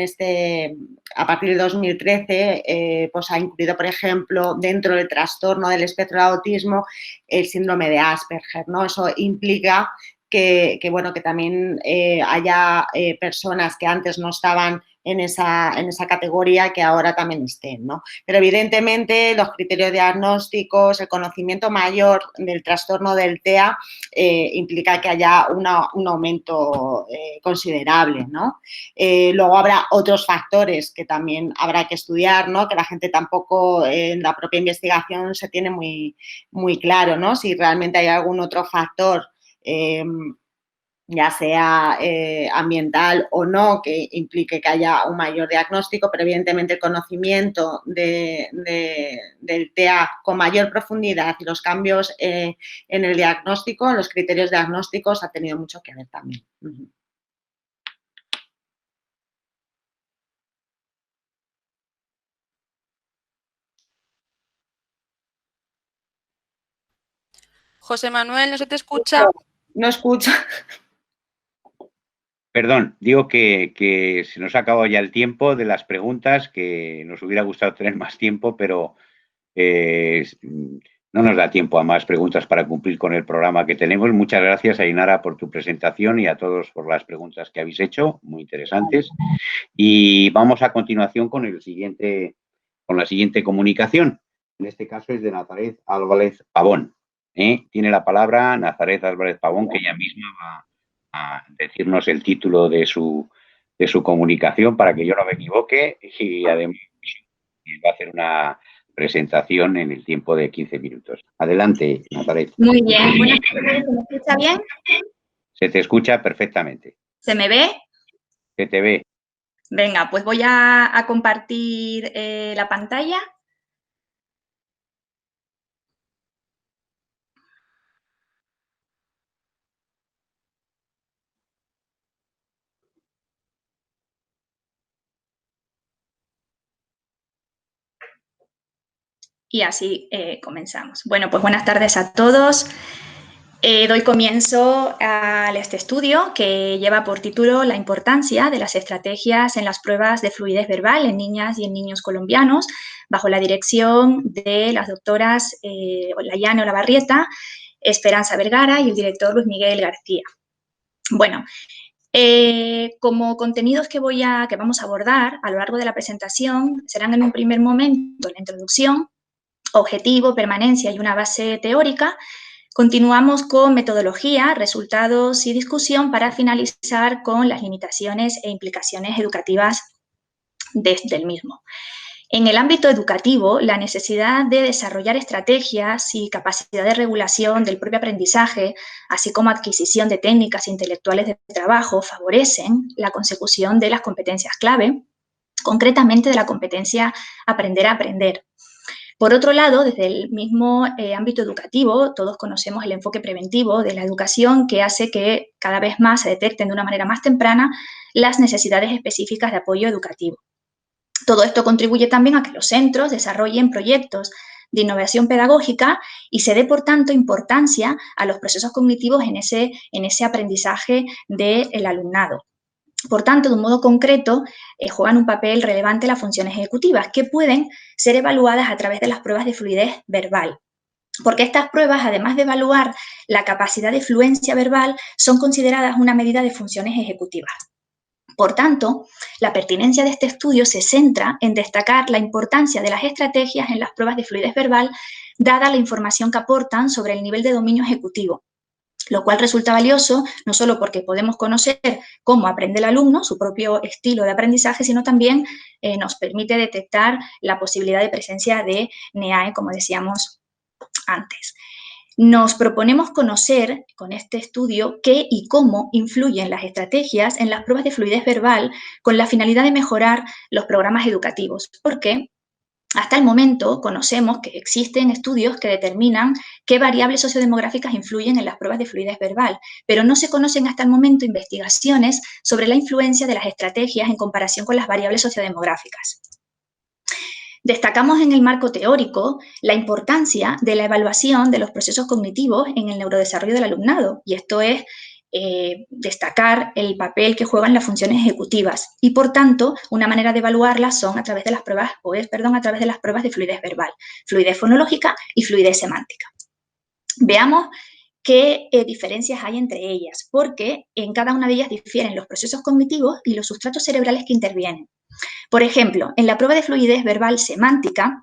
a partir de 2013, pues ha incluido, por ejemplo, dentro del trastorno del espectro de autismo, el síndrome de Asperger, ¿no? Eso implica que también haya personas que antes no estaban en esa categoría que ahora también estén, ¿no? Pero evidentemente los criterios diagnósticos, el conocimiento mayor del trastorno del TEA implica que haya un aumento considerable, ¿no? Luego habrá otros factores que también habrá que estudiar, ¿no? Que la gente tampoco en la propia investigación se tiene muy, muy claro, ¿no? Si realmente hay algún otro factor ya sea ambiental o no, que implique que haya un mayor diagnóstico, pero evidentemente el conocimiento del TEA con mayor profundidad y los cambios en el diagnóstico, en los criterios diagnósticos, ha tenido mucho que ver también. José Manuel, ¿no se te escucha? No escucho. Perdón, digo que se nos ha acabado ya el tiempo de las preguntas, que nos hubiera gustado tener más tiempo, pero no nos da tiempo a más preguntas para cumplir con el programa que tenemos. Muchas gracias, Ainara, por tu presentación y a todos por las preguntas que habéis hecho, muy interesantes. Y vamos a continuación con la siguiente comunicación. En este caso es de Nazaret Álvarez Pavón. Tiene la palabra Nazaret Álvarez Pavón, que ella misma va a decirnos el título de su de su comunicación para que yo no me equivoque y además va a hacer una presentación en el tiempo de 15 minutos. Adelante, Natalia. Muy bien. Buenas tardes, ¿se me escucha bien? Se te escucha perfectamente. ¿Se me ve? Se te ve. Venga, pues voy a compartir la pantalla. Y así comenzamos. Bueno, pues buenas tardes a todos. Doy comienzo a este estudio que lleva por título La importancia de las estrategias en las pruebas de fluidez verbal en niñas y en niños colombianos, bajo la dirección de las doctoras Layane Olavarrieta, Esperanza Vergara y el director Luis Miguel García. Bueno, como contenidos que vamos a abordar a lo largo de la presentación serán en un primer momento la introducción, objetivo, permanencia y una base teórica. Continuamos con metodología, resultados y discusión para finalizar con las limitaciones e implicaciones educativas del mismo. En el ámbito educativo, la necesidad de desarrollar estrategias y capacidad de regulación del propio aprendizaje, así como adquisición de técnicas intelectuales de trabajo, favorecen la consecución de las competencias clave, concretamente de la competencia aprender a aprender. Por otro lado, desde el mismo ámbito educativo, todos conocemos el enfoque preventivo de la educación que hace que cada vez más se detecten de una manera más temprana las necesidades específicas de apoyo educativo. Todo esto contribuye también a que los centros desarrollen proyectos de innovación pedagógica y se dé, por tanto, importancia a los procesos cognitivos en ese aprendizaje del alumnado. Por tanto, de un modo concreto, juegan un papel relevante las funciones ejecutivas, que pueden ser evaluadas a través de las pruebas de fluidez verbal. Porque estas pruebas, además de evaluar la capacidad de fluencia verbal, son consideradas una medida de funciones ejecutivas. Por tanto, la pertinencia de este estudio se centra en destacar la importancia de las estrategias en las pruebas de fluidez verbal, dada la información que aportan sobre el nivel de dominio ejecutivo, lo cual resulta valioso no solo porque podemos conocer cómo aprende el alumno, su propio estilo de aprendizaje, sino también nos permite detectar la posibilidad de presencia de NEAE, como decíamos antes. Nos proponemos conocer con este estudio qué y cómo influyen las estrategias en las pruebas de fluidez verbal con la finalidad de mejorar los programas educativos, porque hasta el momento conocemos que existen estudios que determinan qué variables sociodemográficas influyen en las pruebas de fluidez verbal, pero no se conocen hasta el momento investigaciones sobre la influencia de las estrategias en comparación con las variables sociodemográficas. Destacamos en el marco teórico la importancia de la evaluación de los procesos cognitivos en el neurodesarrollo del alumnado, y esto es destacar el papel que juegan las funciones ejecutivas y, por tanto, una manera de evaluarlas son a través de las pruebas, a través de las pruebas de fluidez verbal, fluidez fonológica y fluidez semántica. Veamos qué diferencias hay entre ellas, porque en cada una de ellas difieren los procesos cognitivos y los sustratos cerebrales que intervienen. Por ejemplo, en la prueba de fluidez verbal semántica,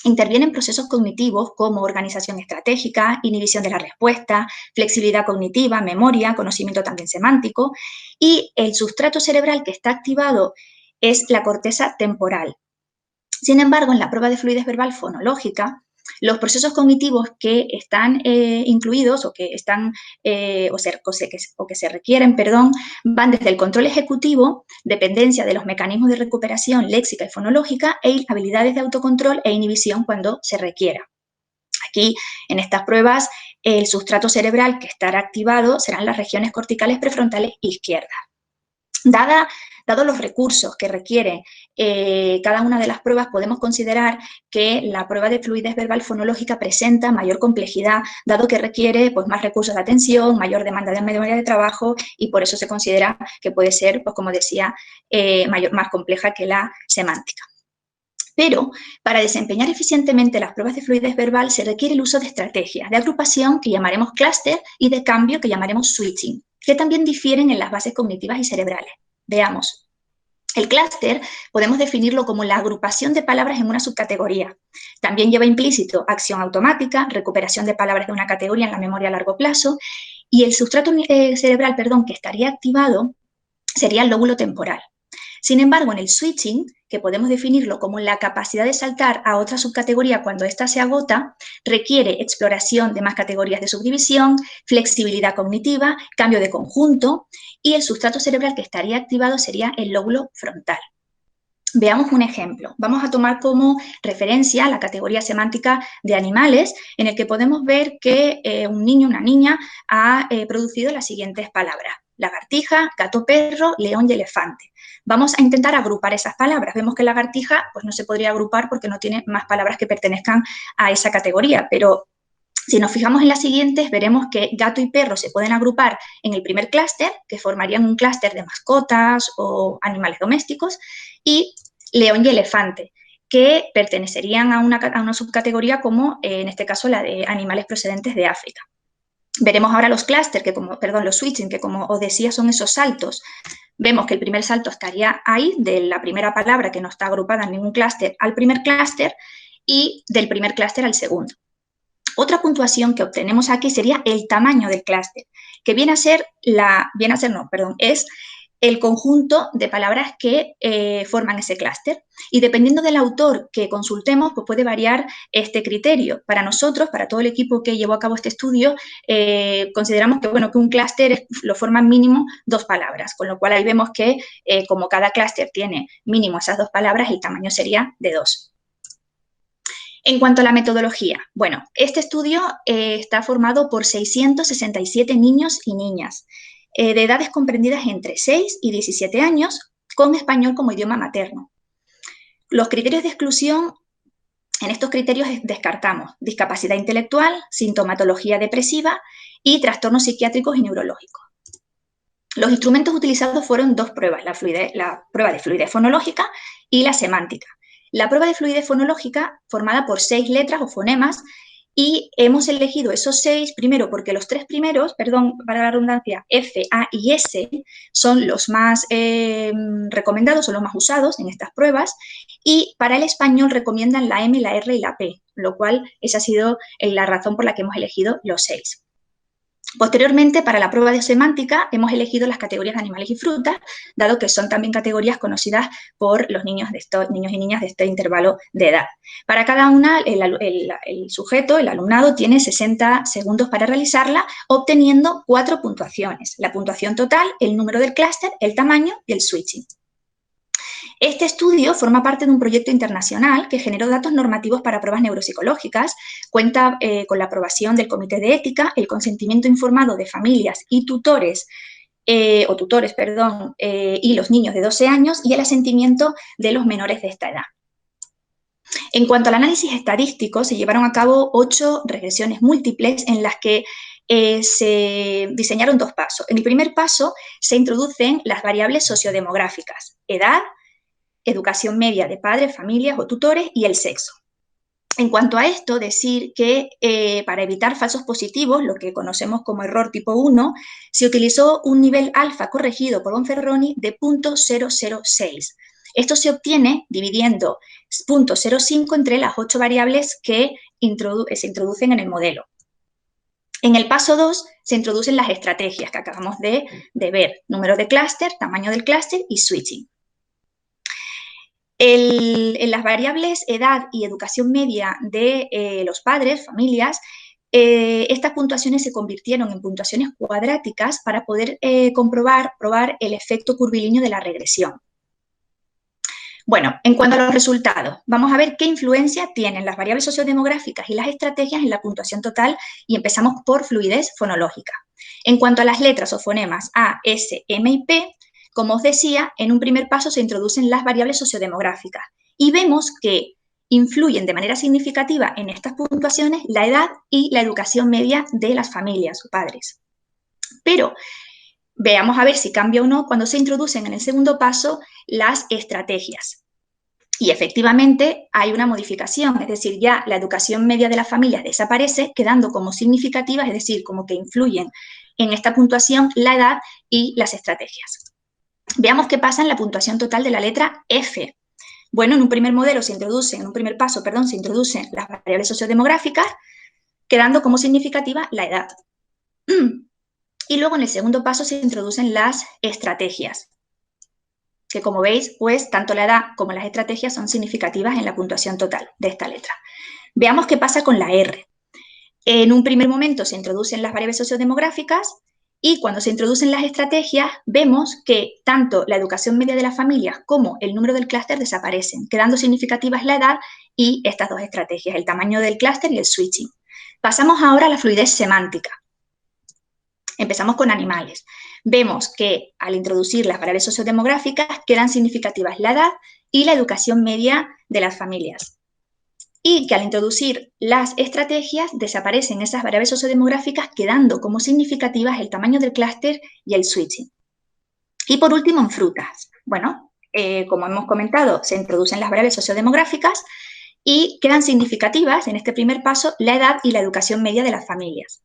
intervienen procesos cognitivos como organización estratégica, inhibición de la respuesta, flexibilidad cognitiva, memoria, conocimiento también semántico, y el sustrato cerebral que está activado es la corteza temporal. Sin embargo, en la prueba de fluidez verbal fonológica, los procesos cognitivos que están incluidos o que se requieren, van desde el control ejecutivo, dependencia de los mecanismos de recuperación léxica y fonológica e habilidades de autocontrol e inhibición cuando se requiera. Aquí, en estas pruebas, el sustrato cerebral que estará activado serán las regiones corticales prefrontales izquierdas. Dados los recursos que requiere cada una de las pruebas, podemos considerar que la prueba de fluidez verbal fonológica presenta mayor complejidad, dado que requiere más recursos de atención, mayor demanda de memoria de trabajo, y por eso se considera que puede ser, como decía, más compleja que la semántica. Pero para desempeñar eficientemente las pruebas de fluidez verbal se requiere el uso de estrategias de agrupación que llamaremos clúster y de cambio que llamaremos switching, que también difieren en las bases cognitivas y cerebrales. Veamos. El clúster podemos definirlo como la agrupación de palabras en una subcategoría. También lleva implícito acción automática, recuperación de palabras de una categoría en la memoria a largo plazo, y el sustrato cerebral, que estaría activado sería el lóbulo temporal. Sin embargo, en el switching, que podemos definirlo como la capacidad de saltar a otra subcategoría cuando ésta se agota, requiere exploración de más categorías de subdivisión, flexibilidad cognitiva, cambio de conjunto, y el sustrato cerebral que estaría activado sería el lóbulo frontal. Veamos un ejemplo. Vamos a tomar como referencia la categoría semántica de animales, en el que podemos ver que un niño, una niña, ha producido las siguientes palabras: lagartija, gato, perro, león y elefante. Vamos a intentar agrupar esas palabras. Vemos que lagartija pues no se podría agrupar porque no tiene más palabras que pertenezcan a esa categoría, pero si nos fijamos en las siguientes, veremos que gato y perro se pueden agrupar en el primer clúster, que formarían un clúster de mascotas o animales domésticos, y león y elefante, que pertenecerían a una subcategoría como, en este caso, la de animales procedentes de África. Veremos ahora los clústeres, los switching, que como os decía son esos saltos. Vemos que el primer salto estaría ahí, de la primera palabra que no está agrupada en ningún clúster al primer clúster, y del primer clúster al segundo. Otra puntuación que obtenemos aquí sería el tamaño del clúster, que es el conjunto de palabras que forman ese clúster. Y dependiendo del autor que consultemos, pues puede variar este criterio. Para nosotros, para todo el equipo que llevó a cabo este estudio, consideramos que un clúster lo forman mínimo 2 palabras, con lo cual ahí vemos que como cada clúster tiene mínimo esas 2 palabras, el tamaño sería de 2. En cuanto a la metodología, bueno, este estudio está formado por 667 niños y niñas de edades comprendidas entre 6 y 17 años, con español como idioma materno. Los criterios de exclusión, en estos criterios descartamos discapacidad intelectual, sintomatología depresiva y trastornos psiquiátricos y neurológicos. Los instrumentos utilizados fueron 2 pruebas, la prueba de fluidez fonológica y la semántica. La prueba de fluidez fonológica, formada por 6 letras o fonemas, y hemos elegido esos 6, primero porque los 3 primeros, para la redundancia, F, A y S, son los más recomendados o los más usados en estas pruebas, y para el español recomiendan la M, la R y la P, lo cual esa ha sido la razón por la que hemos elegido los 6. Posteriormente, para la prueba de semántica, hemos elegido las categorías de animales y frutas, dado que son también categorías conocidas por los niños y niñas de este intervalo de edad. Para cada una, el sujeto, el alumnado, tiene 60 segundos para realizarla, obteniendo 4 puntuaciones: la puntuación total, el número del clúster, el tamaño y el switching. Este estudio forma parte de un proyecto internacional que generó datos normativos para pruebas neuropsicológicas, cuenta con la aprobación del Comité de Ética, el consentimiento informado de familias y tutores, y los niños de 12 años y el asentimiento de los menores de esta edad. En cuanto al análisis estadístico, se llevaron a cabo 8 regresiones múltiples en las que se diseñaron 2 pasos. En el primer paso se introducen las variables sociodemográficas: edad, educación media de padres, familias o tutores y el sexo. En cuanto a esto, decir que para evitar falsos positivos, lo que conocemos como error tipo 1, se utilizó un nivel alfa corregido por Bonferroni de 0.006. Esto se obtiene dividiendo 0.05 entre las 8 variables que se introducen en el modelo. En el paso 2 se introducen las estrategias que acabamos de ver: número de clúster, tamaño del clúster y switching. En las variables edad y educación media de los padres, familias, estas puntuaciones se convirtieron en puntuaciones cuadráticas para poder probar el efecto curvilíneo de la regresión. Bueno, en cuanto a los resultados, vamos a ver qué influencia tienen las variables sociodemográficas y las estrategias en la puntuación total, y empezamos por fluidez fonológica. En cuanto a las letras o fonemas A, S, M y P, como os decía, en un primer paso se introducen las variables sociodemográficas y vemos que influyen de manera significativa en estas puntuaciones la edad y la educación media de las familias o padres. Pero veamos a ver si cambia o no cuando se introducen en el segundo paso las estrategias. Y efectivamente hay una modificación, es decir, ya la educación media de las familias desaparece, quedando como significativas, es decir, como que influyen en esta puntuación la edad y las estrategias. Veamos qué pasa en la puntuación total de la letra F. Bueno, en un primer paso se introducen las variables sociodemográficas, quedando como significativa la edad. Y luego en el segundo paso se introducen las estrategias. que como veis, pues tanto la edad como las estrategias son significativas en la puntuación total de esta letra. Veamos qué pasa con la R. En un primer momento se introducen las variables sociodemográficas y cuando se introducen las estrategias vemos que tanto la educación media de las familias como el número del clúster desaparecen, quedando significativas la edad y estas dos estrategias, el tamaño del clúster y el switching. Pasamos ahora a la fluidez semántica. Empezamos con animales. Vemos que al introducir las variables sociodemográficas quedan significativas la edad y la educación media de las familias. Y que al introducir las estrategias desaparecen esas variables sociodemográficas quedando como significativas el tamaño del clúster y el switching. Y por último, en frutas. Bueno, como hemos comentado, se introducen las variables sociodemográficas y quedan significativas en este primer paso la edad y la educación media de las familias.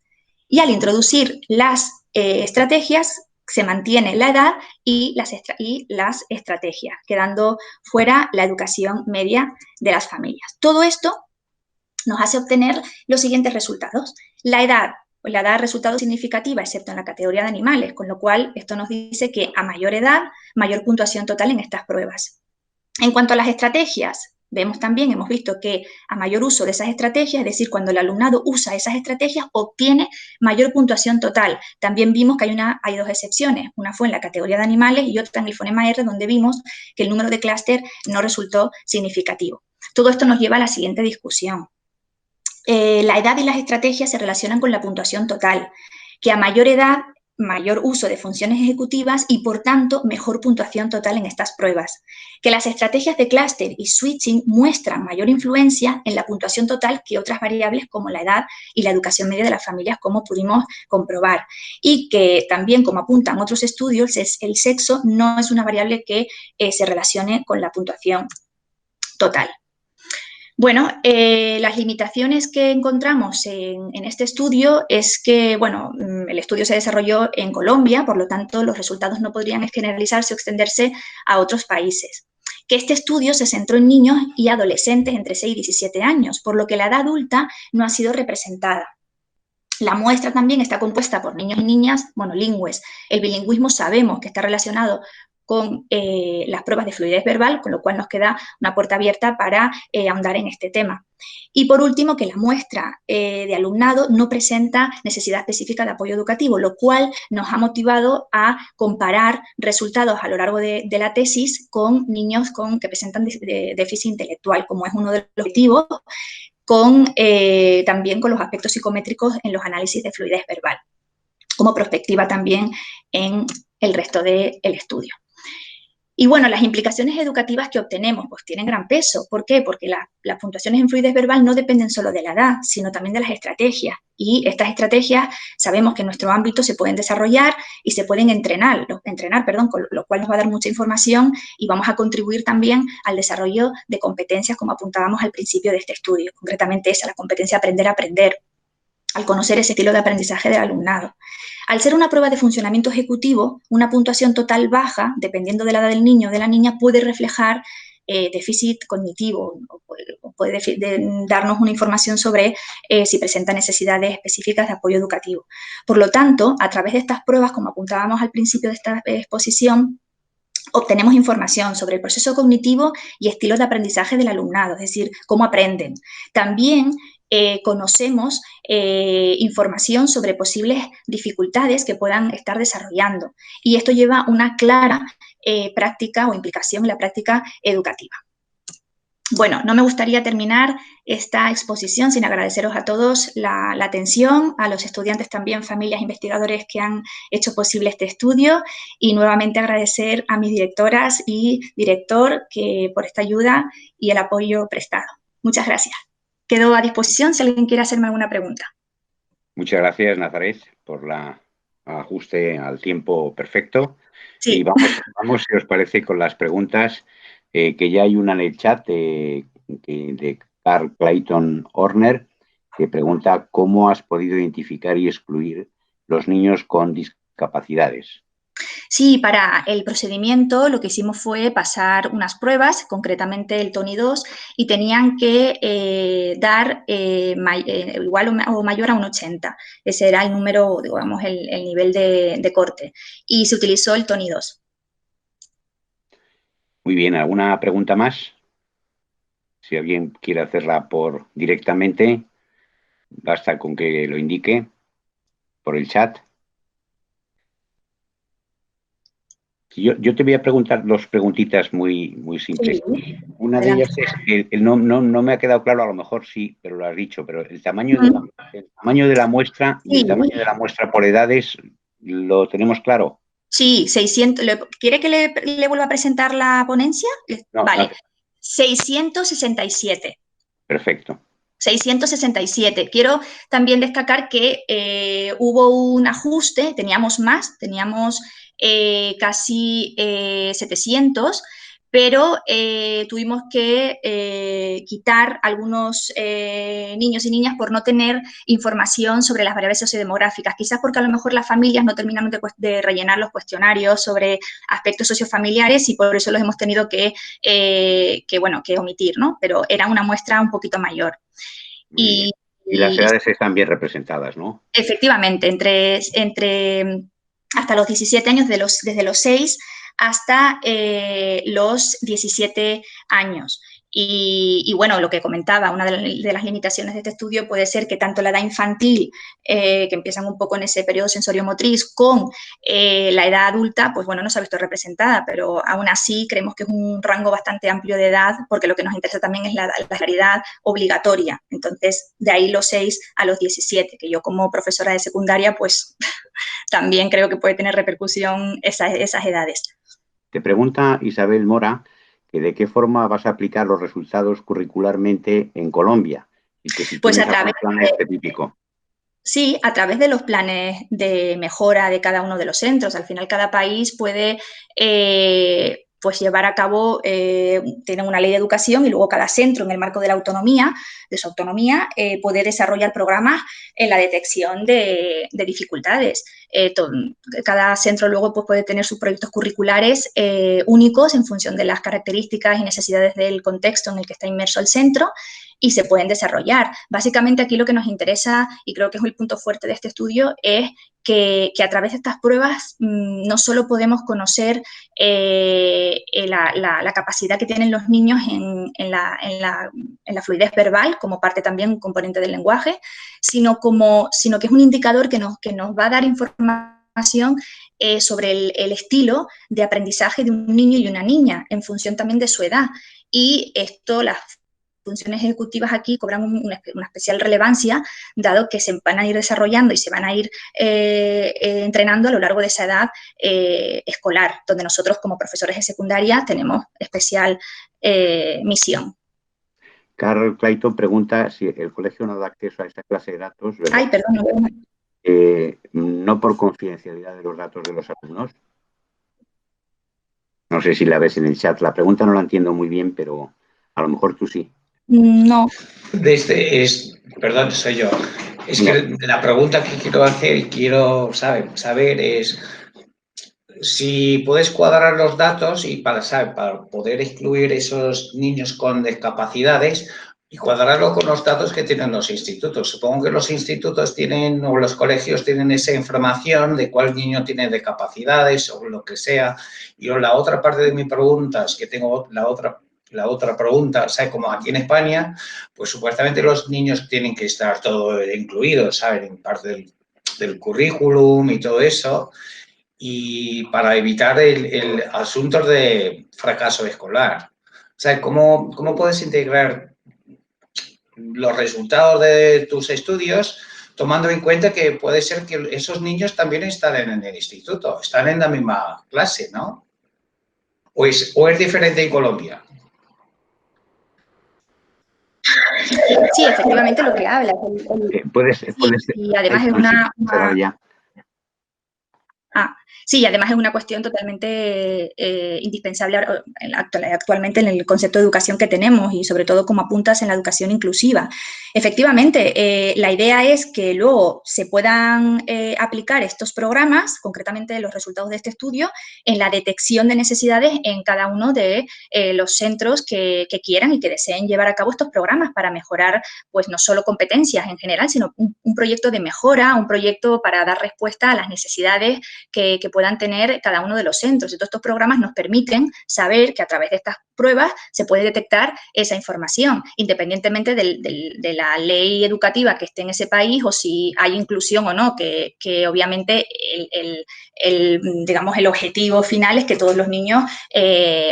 Y al introducir las estrategias se mantiene la edad y las estrategias, quedando fuera la educación media de las familias. Todo esto nos hace obtener los siguientes resultados. La edad da resultados significativos, excepto en la categoría de animales, con lo cual esto nos dice que a mayor edad, mayor puntuación total en estas pruebas. En cuanto a las estrategias, hemos visto que a mayor uso de esas estrategias, es decir, cuando el alumnado usa esas estrategias, obtiene mayor puntuación total. También vimos que hay dos excepciones. Una fue en la categoría de animales y otra en el fonema R, donde vimos que el número de clúster no resultó significativo. Todo esto nos lleva a la siguiente discusión. La edad y las estrategias se relacionan con la puntuación total, que a mayor edad, mayor uso de funciones ejecutivas y, por tanto, mejor puntuación total en estas pruebas. Que las estrategias de clúster y switching muestran mayor influencia en la puntuación total que otras variables como la edad y la educación media de las familias, como pudimos comprobar. Y que también, como apuntan otros estudios, el sexo no es una variable que se relacione con la puntuación total. Bueno, las limitaciones que encontramos en este estudio es que, bueno, el estudio se desarrolló en Colombia, por lo tanto, los resultados no podrían generalizarse o extenderse a otros países. Que este estudio se centró en niños y adolescentes entre 6 y 17 años, por lo que la edad adulta no ha sido representada. La muestra también está compuesta por niños y niñas monolingües. El bilingüismo sabemos que está relacionado con las pruebas de fluidez verbal, con lo cual nos queda una puerta abierta para ahondar en este tema. Y por último, que la muestra de alumnado no presenta necesidad específica de apoyo educativo, lo cual nos ha motivado a comparar resultados a lo largo de la tesis con niños que presentan déficit intelectual, como es uno de los objetivos, también con los aspectos psicométricos en los análisis de fluidez verbal, como prospectiva también en el resto del estudio. Y bueno, las implicaciones educativas que obtenemos pues tienen gran peso. ¿Por qué? Porque las puntuaciones en fluidez verbal no dependen solo de la edad, sino también de las estrategias. Y estas estrategias sabemos que en nuestro ámbito se pueden desarrollar y se pueden entrenar, con lo cual nos va a dar mucha información y vamos a contribuir también al desarrollo de competencias, como apuntábamos al principio de este estudio. Concretamente esa, la competencia aprender a aprender, al conocer ese estilo de aprendizaje del alumnado. Al ser una prueba de funcionamiento ejecutivo, una puntuación total baja, dependiendo de la edad del niño o de la niña, puede reflejar déficit cognitivo o puede darnos una información sobre si presenta necesidades específicas de apoyo educativo. Por lo tanto, a través de estas pruebas, como apuntábamos al principio de esta exposición, obtenemos información sobre el proceso cognitivo y estilos de aprendizaje del alumnado, es decir, cómo aprenden. También conocemos información sobre posibles dificultades que puedan estar desarrollando y esto lleva una clara práctica o implicación en la práctica educativa. Bueno, no me gustaría terminar esta exposición sin agradeceros a todos la atención, a los estudiantes también, familias, investigadores que han hecho posible este estudio y nuevamente agradecer a mis directoras y director por esta ayuda y el apoyo prestado. Muchas gracias. Quedo a disposición si alguien quiere hacerme alguna pregunta. Muchas gracias, Nazaret, por el ajuste al tiempo perfecto. Sí. Y vamos, si os parece, con las preguntas, que ya hay una en el chat de Carl Clayton Horner, que pregunta cómo has podido identificar y excluir los niños con discapacidades. Sí, para el procedimiento lo que hicimos fue pasar unas pruebas, concretamente el TONI 2, y tenían que dar igual o mayor a un 80. Ese era el número, digamos, el nivel de corte. Y se utilizó el TONI 2. Muy bien, ¿alguna pregunta más? Si alguien quiere hacerla directamente, basta con que lo indique por el chat. Yo te voy a preguntar dos preguntitas muy simples. Sí, Una de ellas es, no me ha quedado claro, a lo mejor sí, pero lo has dicho, pero el tamaño de la muestra y el tamaño de la muestra por edades, ¿lo tenemos claro? Sí, 600. ¿Quiere que le vuelva a presentar la ponencia? No, vale, no. 667. Perfecto. 667. Quiero también destacar que hubo un ajuste, teníamos casi 700, pero tuvimos que quitar algunos niños y niñas por no tener información sobre las variables sociodemográficas, quizás porque a lo mejor las familias no terminaron de rellenar los cuestionarios sobre aspectos sociofamiliares y por eso los hemos tenido que omitir, ¿no? Pero era una muestra un poquito mayor. Y las edades están bien representadas, ¿no? Efectivamente, hasta los 17 años, desde los 6 hasta los 17 años. Y bueno, lo que comentaba, una de las limitaciones de este estudio puede ser que tanto la edad infantil, que empiezan un poco en ese periodo sensoriomotriz, con la edad adulta, pues bueno, no se ha visto representada, pero aún así creemos que es un rango bastante amplio de edad, porque lo que nos interesa también es la escolaridad obligatoria. Entonces, de ahí los 6 a los 17, que yo como profesora de secundaria, pues también creo que puede tener repercusión esas edades. Te pregunta Isabel Mora que de qué forma vas a aplicar los resultados curricularmente en Colombia y que si pues tienes algún plan específico. Sí, a través de los planes de mejora de cada uno de los centros. Al final, cada país puede pues llevar a cabo, tienen una ley de educación y luego cada centro, en el marco de su autonomía, puede desarrollar programas en la detección de dificultades. Cada centro luego pues, puede tener sus proyectos curriculares únicos en función de las características y necesidades del contexto en el que está inmerso el centro y se pueden desarrollar. Básicamente aquí lo que nos interesa, y creo que es el punto fuerte de este estudio, es que a través de estas pruebas no solo podemos conocer la capacidad que tienen los niños en la fluidez verbal, como parte también un componente del lenguaje, sino que es un indicador que nos va a dar información sobre el estilo de aprendizaje de un niño y una niña, en función también de su edad. Y esto, las funciones ejecutivas aquí cobran una especial relevancia, dado que se van a ir desarrollando y se van a ir entrenando a lo largo de esa edad escolar, donde nosotros como profesores de secundaria tenemos especial misión. Carl Clayton pregunta si el colegio no da acceso a esta clase de datos, ¿verdad? Ay, perdón. No por confidencialidad de los datos de los alumnos. No sé si la ves en el chat. La pregunta no la entiendo muy bien, pero a lo mejor tú sí. No. Perdón, soy yo. Es que la pregunta que quiero hacer y quiero saber es si puedes cuadrar los datos y para poder excluir esos niños con discapacidades y cuadrarlo con los datos que tienen los institutos. Supongo que los institutos tienen o los colegios tienen esa información de cuál niño tiene discapacidades o lo que sea. Y la otra parte de mi pregunta es que tengo la otra pregunta, o sea, como aquí en España, pues supuestamente los niños tienen que estar todo incluidos, ¿saben? En parte del currículum y todo eso, y para evitar el asunto de fracaso escolar. O sea, ¿cómo puedes integrar los resultados de tus estudios tomando en cuenta que puede ser que esos niños también están en el instituto, están en la misma clase, ¿no? ¿O es diferente en Colombia? Sí, efectivamente lo que habla. Y además es una... Sí, además es una cuestión totalmente indispensable actualmente en el concepto de educación que tenemos y sobre todo como apuntas en la educación inclusiva. Efectivamente, la idea es que luego se puedan aplicar estos programas, concretamente los resultados de este estudio, en la detección de necesidades en cada uno de los centros que quieran y que deseen llevar a cabo estos programas para mejorar, pues no solo competencias en general, sino un proyecto de mejora, un proyecto para dar respuesta a las necesidades que que puedan tener cada uno de los centros. Y todos estos programas nos permiten saber que a través de estas pruebas se puede detectar esa información, independientemente de la ley educativa que esté en ese país o si hay inclusión o no, que obviamente digamos, el objetivo final es que todos los niños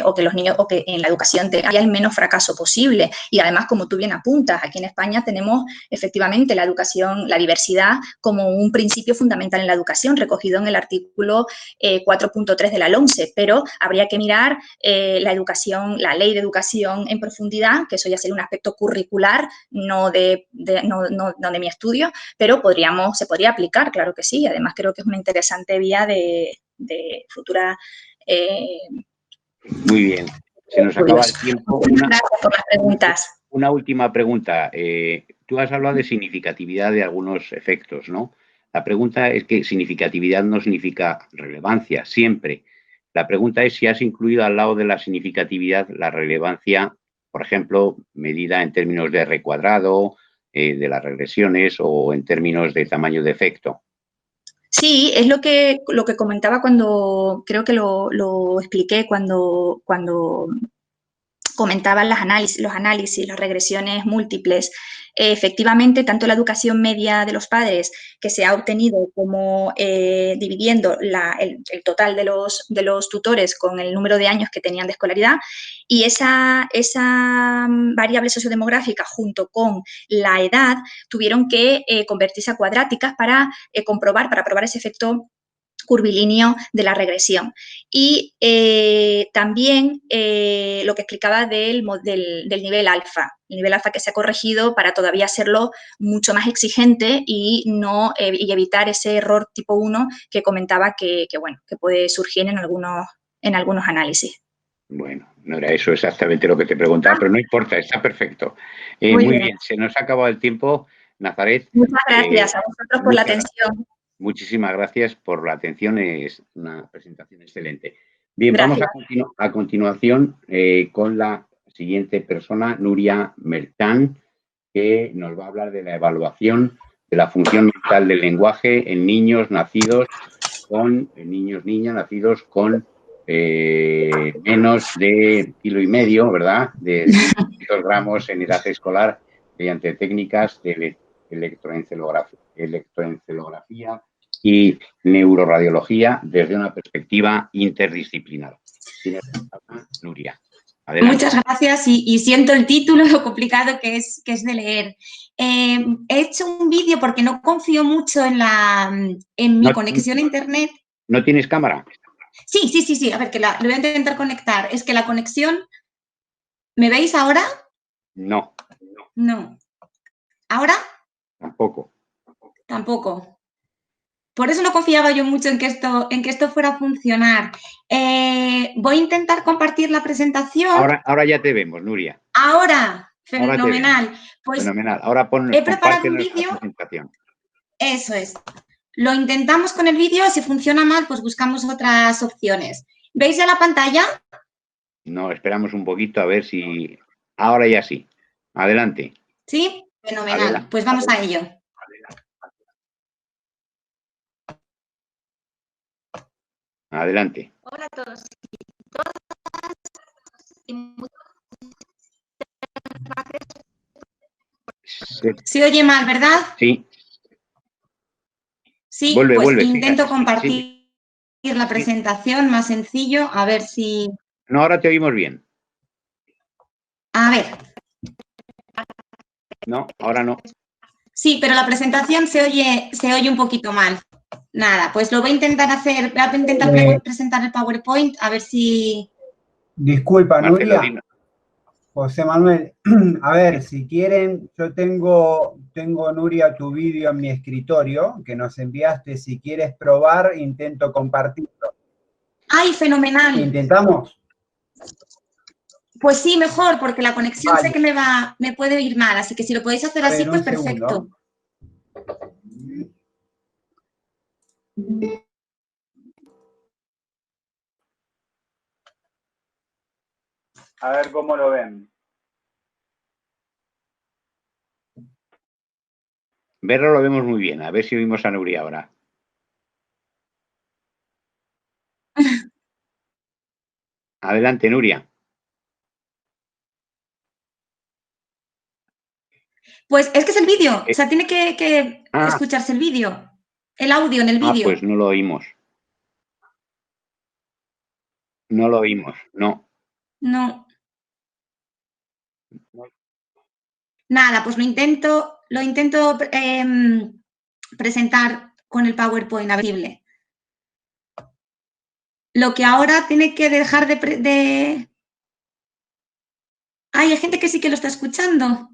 o que en la educación haya el menos fracaso posible. Y además, como tú bien apuntas, aquí en España tenemos efectivamente la educación, la diversidad como un principio fundamental en la educación, recogido en el artículo 4.3 de la LOMSE, pero habría que mirar la educación, la ley de educación en profundidad, que eso ya sería un aspecto curricular, no de mi estudio, pero se podría aplicar, claro que sí. Además, creo que es una interesante vía de futura... Muy bien. Se nos acaba el tiempo. Gracias por las preguntas. Una última pregunta. Tú has hablado de significatividad de algunos efectos, ¿no? La pregunta es que significatividad no significa relevancia, siempre. La pregunta es si has incluido al lado de la significatividad la relevancia, por ejemplo, medida en términos de R cuadrado, de las regresiones o en términos de tamaño de efecto. Sí, es lo que comentaba cuando, creo que lo expliqué cuando comentaban los análisis, las regresiones múltiples. Efectivamente, tanto la educación media de los padres, que se ha obtenido como dividiendo el total de los tutores con el número de años que tenían de escolaridad, y esa variable sociodemográfica junto con la edad tuvieron que convertirse a cuadráticas para probar ese efecto curvilíneo de la regresión. Y también lo que explicaba del nivel alfa, el nivel alfa que se ha corregido para todavía hacerlo mucho más exigente y evitar ese error tipo 1 que comentaba que puede surgir en algunos análisis. Bueno, no era eso exactamente lo que te preguntaba, pero no importa, está perfecto. Muy bien, se nos ha acabado el tiempo, Nazaret. Muchas gracias a vosotros por la atención. Muchísimas gracias por la atención, es una presentación excelente. Bien, gracias. Vamos a continuación con la siguiente persona, Nuria Merchan, que nos va a hablar de la evaluación de la función mental del lenguaje en niños nacidos niñas nacidos con menos de 1,5 kilos, ¿verdad? De 200 gramos en edad escolar mediante técnicas de electroencefalografía y neuroradiología desde una perspectiva interdisciplinar. Nuria, adelante. Muchas gracias y siento el título, lo complicado que es de leer. He hecho un vídeo porque no confío mucho en mi conexión a internet. ¿No tienes cámara? Sí. A ver, que lo voy a intentar conectar. Es que la conexión... ¿Me veis ahora? No. No. ¿Ahora? Tampoco. Tampoco. Por eso no confiaba yo mucho en que esto fuera a funcionar. Voy a intentar compartir la presentación. Ahora ya te vemos, Nuria. Ahora, fenomenal. Pues fenomenal. Ahora he preparado un vídeo. Eso es. Lo intentamos con el vídeo. Si funciona mal, pues buscamos otras opciones. ¿Veis ya la pantalla? No, esperamos un poquito a ver si... Ahora ya sí. Adelante. ¿Sí? Fenomenal. Pues vamos a ello. Adelante. Hola a todos y todas. Se oye mal, ¿verdad? Sí. Sí, vuelve. Intento compartir la presentación, más sencillo, a ver si... No, ahora te oímos bien. A ver. No, ahora no. Sí, pero la presentación se oye un poquito mal. Nada, pues lo voy a intentar hacer, voy a intentar presentar el PowerPoint, a ver si... Disculpa, Nuria. José Manuel, a ver, si quieren, yo tengo, Nuria, tu vídeo en mi escritorio, que nos enviaste. Si quieres probar, intento compartirlo. ¡Ay, fenomenal! ¿Intentamos? Pues sí, mejor, porque la conexión sé que me puede ir mal, así que si lo podéis hacer así, pues perfecto. A ver cómo lo ven. Verlo lo vemos muy bien. A ver si oímos a Nuria ahora. Adelante, Nuria. Pues es que es el vídeo, o sea, tiene que escucharse el vídeo, el audio en el vídeo. Pues no lo oímos. No lo oímos, no. No. Nada, pues lo intento presentar con el PowerPoint visible. Lo que ahora tiene que dejar de... Ay, hay gente que sí que lo está escuchando.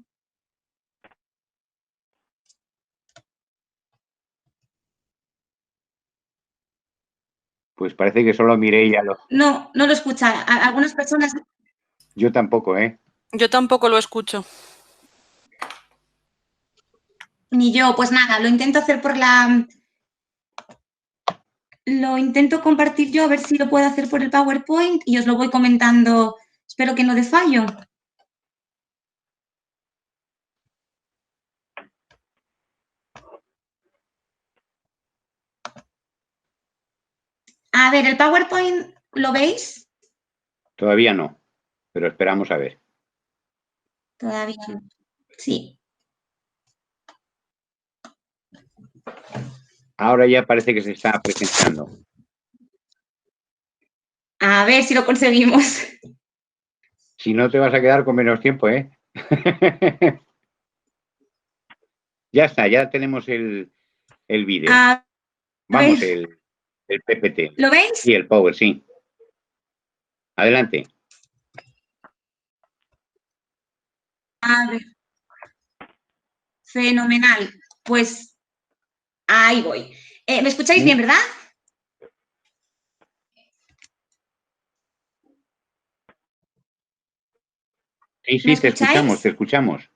Pues parece que solo Mireia lo... No, no lo escucha. Algunas personas... Yo tampoco, ¿eh? Yo tampoco lo escucho. Ni yo, pues nada, lo intento hacer por la... Lo intento compartir yo, a ver si lo puedo hacer por el PowerPoint y os lo voy comentando. Espero que no dé fallo. A ver, ¿el PowerPoint lo veis? Todavía no, pero esperamos a ver. Todavía no. Sí. Ahora ya parece que se está presentando. A ver si lo conseguimos. Si no, te vas a quedar con menos tiempo, ¿eh? Ya está, ya tenemos el vídeo. Vamos, el PPT. ¿Lo veis? Sí, el Power, sí. Adelante. A ver. Fenomenal. Pues ahí voy. ¿Me escucháis bien, verdad? Sí, te escuchamos, te escuchamos.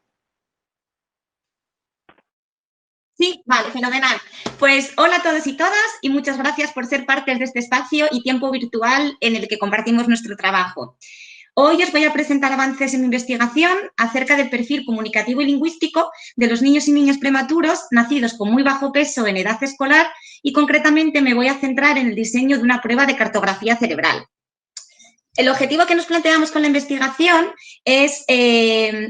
Sí, vale, fenomenal. Pues hola a todos y todas y muchas gracias por ser partes de este espacio y tiempo virtual en el que compartimos nuestro trabajo. Hoy os voy a presentar avances en mi investigación acerca del perfil comunicativo y lingüístico de los niños y niñas prematuros nacidos con muy bajo peso en edad escolar y concretamente me voy a centrar en el diseño de una prueba de cartografía cerebral. El objetivo que nos planteamos con la investigación es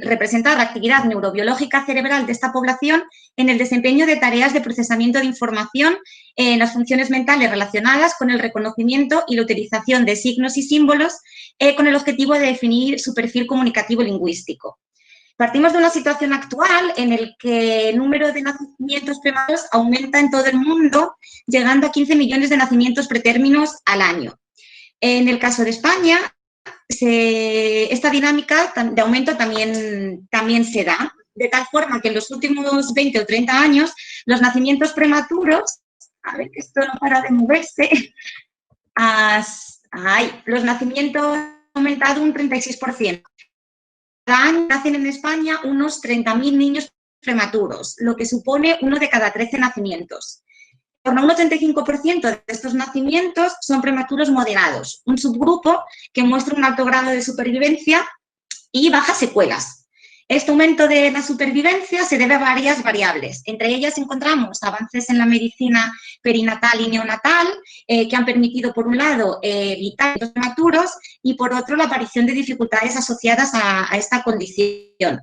representar la actividad neurobiológica cerebral de esta población en el desempeño de tareas de procesamiento de información en las funciones mentales relacionadas con el reconocimiento y la utilización de signos y símbolos con el objetivo de definir su perfil comunicativo lingüístico. Partimos de una situación actual en la que el número de nacimientos prematuros aumenta en todo el mundo, llegando a 15 millones de nacimientos pretérminos al año. En el caso de España, esta dinámica de aumento también se da, de tal forma que en los últimos 20 o 30 años los nacimientos prematuros, a ver que esto no para de moverse, los nacimientos han aumentado un 36%. Cada año nacen en España unos 30.000 niños prematuros, lo que supone 1 de cada 13 nacimientos. En torno a un 85% de estos nacimientos son prematuros moderados, un subgrupo que muestra un alto grado de supervivencia y bajas secuelas. Este aumento de la supervivencia se debe a varias variables. Entre ellas encontramos avances en la medicina perinatal y neonatal que han permitido, por un lado, evitar los prematuros y, por otro, la aparición de dificultades asociadas a esta condición.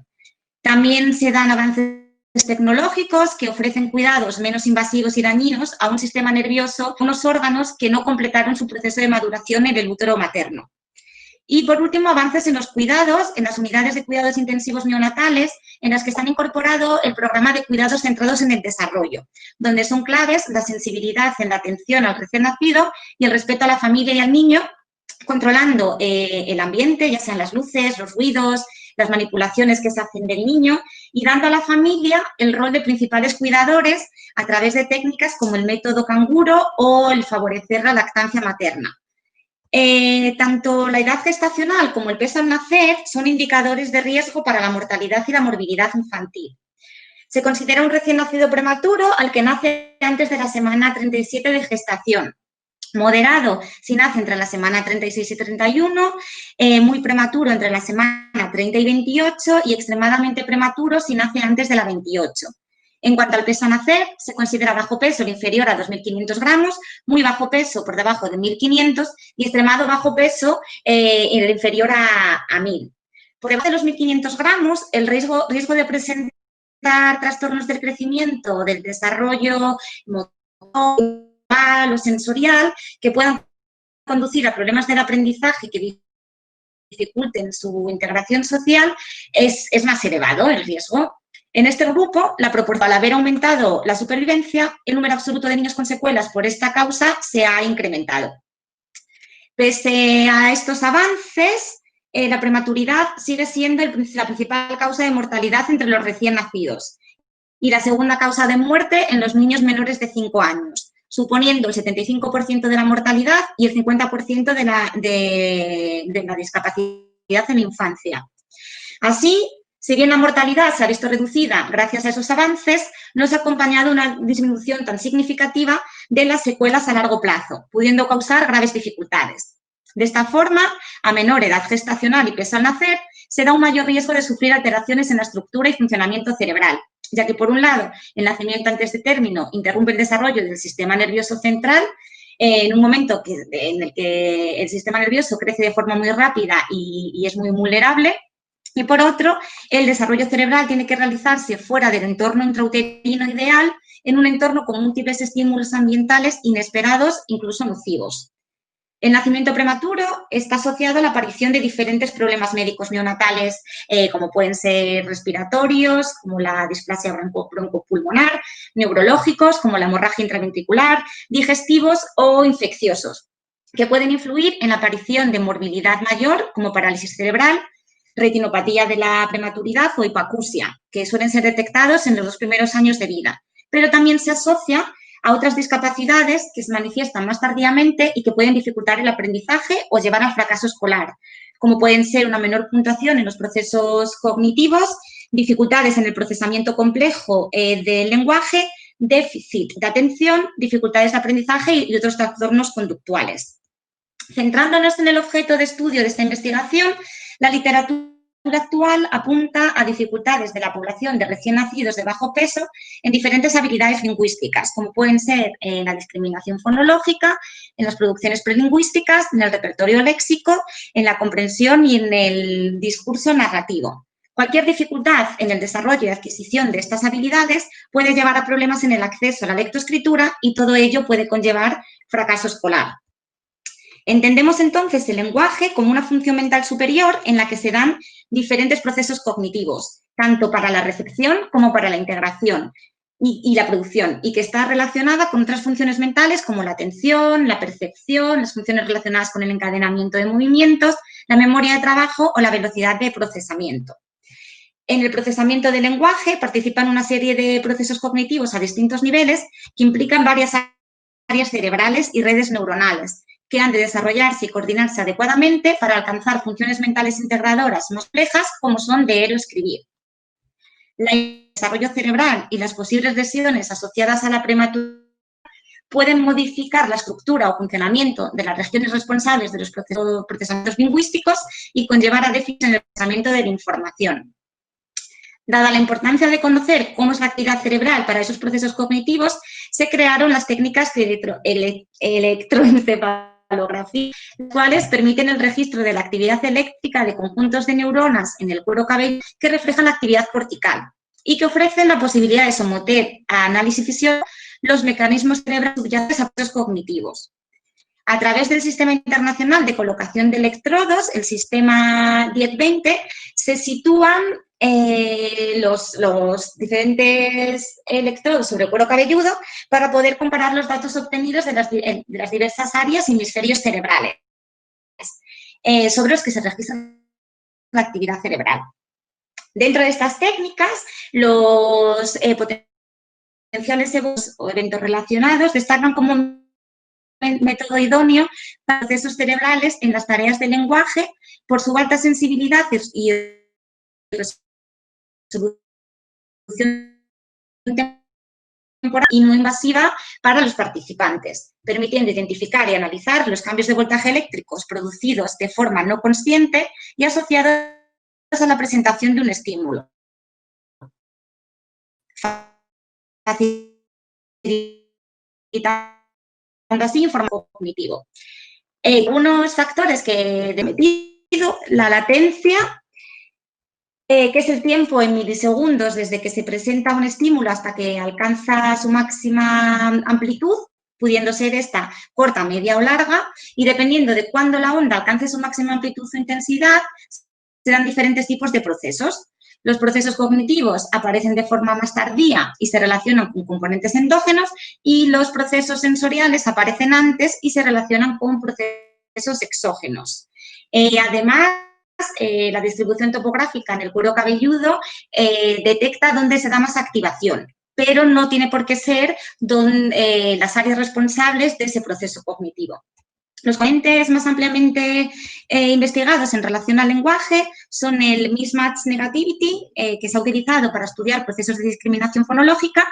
También se dan avances tecnológicos que ofrecen cuidados menos invasivos y dañinos a un sistema nervioso, unos órganos que no completaron su proceso de maduración en el útero materno. Y, por último, avances en los cuidados, en las unidades de cuidados intensivos neonatales, en las que se han incorporado el programa de cuidados centrados en el desarrollo, donde son claves la sensibilidad en la atención al recién nacido y el respeto a la familia y al niño, controlando el ambiente, ya sean las luces, los ruidos, las manipulaciones que se hacen del niño y dando a la familia el rol de principales cuidadores a través de técnicas como el método canguro o el favorecer la lactancia materna. Tanto la edad gestacional como el peso al nacer son indicadores de riesgo para la mortalidad y la morbilidad infantil. Se considera un recién nacido prematuro al que nace antes de la semana 37 de gestación. Moderado si nace entre la semana 36 y 31, muy prematuro entre la semana 30 y 28 y extremadamente prematuro si nace antes de la 28. En cuanto al peso a nacer, se considera bajo peso el inferior a 2.500 gramos, muy bajo peso por debajo de 1.500 y extremado bajo peso el inferior a 1.000. Por debajo de los 1.500 gramos, el riesgo de presentar trastornos del crecimiento o del desarrollo motor o sensorial que puedan conducir a problemas del aprendizaje que dificulten su integración social es más elevado el riesgo. En este grupo, al haber aumentado la supervivencia, el número absoluto de niños con secuelas por esta causa se ha incrementado. Pese a estos avances, la prematuridad sigue siendo la principal causa de mortalidad entre los recién nacidos y la segunda causa de muerte en los niños menores de 5 años, suponiendo el 75% de la mortalidad y el 50% de la discapacidad en la infancia. Así, si bien la mortalidad se ha visto reducida gracias a esos avances, no se ha acompañado una disminución tan significativa de las secuelas a largo plazo, pudiendo causar graves dificultades. De esta forma, a menor edad gestacional y peso al nacer, se da un mayor riesgo de sufrir alteraciones en la estructura y funcionamiento cerebral, ya que, por un lado, el nacimiento antes de término interrumpe el desarrollo del sistema nervioso central en un momento en el que el sistema nervioso crece de forma muy rápida y es muy vulnerable. Y, por otro, el desarrollo cerebral tiene que realizarse fuera del entorno intrauterino ideal, en un entorno con múltiples estímulos ambientales inesperados, incluso nocivos. El nacimiento prematuro está asociado a la aparición de diferentes problemas médicos neonatales, como pueden ser respiratorios, como la displasia broncopulmonar, neurológicos, como la hemorragia intraventricular, digestivos o infecciosos, que pueden influir en la aparición de morbilidad mayor, como parálisis cerebral, retinopatía de la prematuridad o hipoacusia, que suelen ser detectados en los 2 primeros años de vida, pero también se asocia a otras discapacidades que se manifiestan más tardíamente y que pueden dificultar el aprendizaje o llevar al fracaso escolar, como pueden ser una menor puntuación en los procesos cognitivos, dificultades en el procesamiento complejo del lenguaje, déficit de atención, dificultades de aprendizaje y otros trastornos conductuales. Centrándonos en el objeto de estudio de esta investigación, la literatura actual apunta a dificultades de la población de recién nacidos de bajo peso en diferentes habilidades lingüísticas, como pueden ser en la discriminación fonológica, en las producciones prelingüísticas, en el repertorio léxico, en la comprensión y en el discurso narrativo. Cualquier dificultad en el desarrollo y adquisición de estas habilidades puede llevar a problemas en el acceso a la lectoescritura y todo ello puede conllevar fracaso escolar. Entendemos entonces el lenguaje como una función mental superior en la que se dan diferentes procesos cognitivos, tanto para la recepción como para la integración y la producción, y que está relacionada con otras funciones mentales como la atención, la percepción, las funciones relacionadas con el encadenamiento de movimientos, la memoria de trabajo o la velocidad de procesamiento. En el procesamiento del lenguaje participan una serie de procesos cognitivos a distintos niveles que implican varias áreas cerebrales y redes neuronales, que han de desarrollarse y coordinarse adecuadamente para alcanzar funciones mentales integradoras más complejas como son leer o escribir. El desarrollo cerebral y las posibles lesiones asociadas a la prematuridad pueden modificar la estructura o funcionamiento de las regiones responsables de los procesamientos lingüísticos y conllevar a déficits en el procesamiento de la información. Dada la importancia de conocer cómo es la actividad cerebral para esos procesos cognitivos, se crearon las técnicas de electroencefalografía, las cuales permiten el registro de la actividad eléctrica de conjuntos de neuronas en el cuero cabelludo que reflejan la actividad cortical y que ofrecen la posibilidad de someter a análisis fisiológico los mecanismos cerebrales subyacentes a procesos cognitivos. A través del Sistema Internacional de Colocación de Electrodos, el sistema 1020, se sitúan los diferentes electrodos sobre el cuero cabelludo para poder comparar los datos obtenidos de las diversas áreas y hemisferios cerebrales sobre los que se registra la actividad cerebral. Dentro de estas técnicas, los potenciales o eventos relacionados destacan como un método idóneo para procesos cerebrales en las tareas de lenguaje por su alta sensibilidad y resolución temporal y no invasiva para los participantes, permitiendo identificar y analizar los cambios de voltaje eléctricos producidos de forma no consciente y asociados a la presentación de un estímulo. así información cognitivo. Unos factores que he metido, la latencia, que es el tiempo en milisegundos desde que se presenta un estímulo hasta que alcanza su máxima amplitud, pudiendo ser esta corta, media o larga, y dependiendo de cuándo la onda alcance su máxima amplitud o intensidad, se dan diferentes tipos de procesos. Los procesos cognitivos aparecen de forma más tardía y se relacionan con componentes endógenos, y los procesos sensoriales aparecen antes y se relacionan con procesos exógenos. Además, la distribución topográfica en el cuero cabelludo detecta dónde se da más activación, pero no tiene por qué ser las áreas responsables de ese proceso cognitivo. Los componentes más ampliamente investigados en relación al lenguaje son el Mismatch Negativity, que se ha utilizado para estudiar procesos de discriminación fonológica,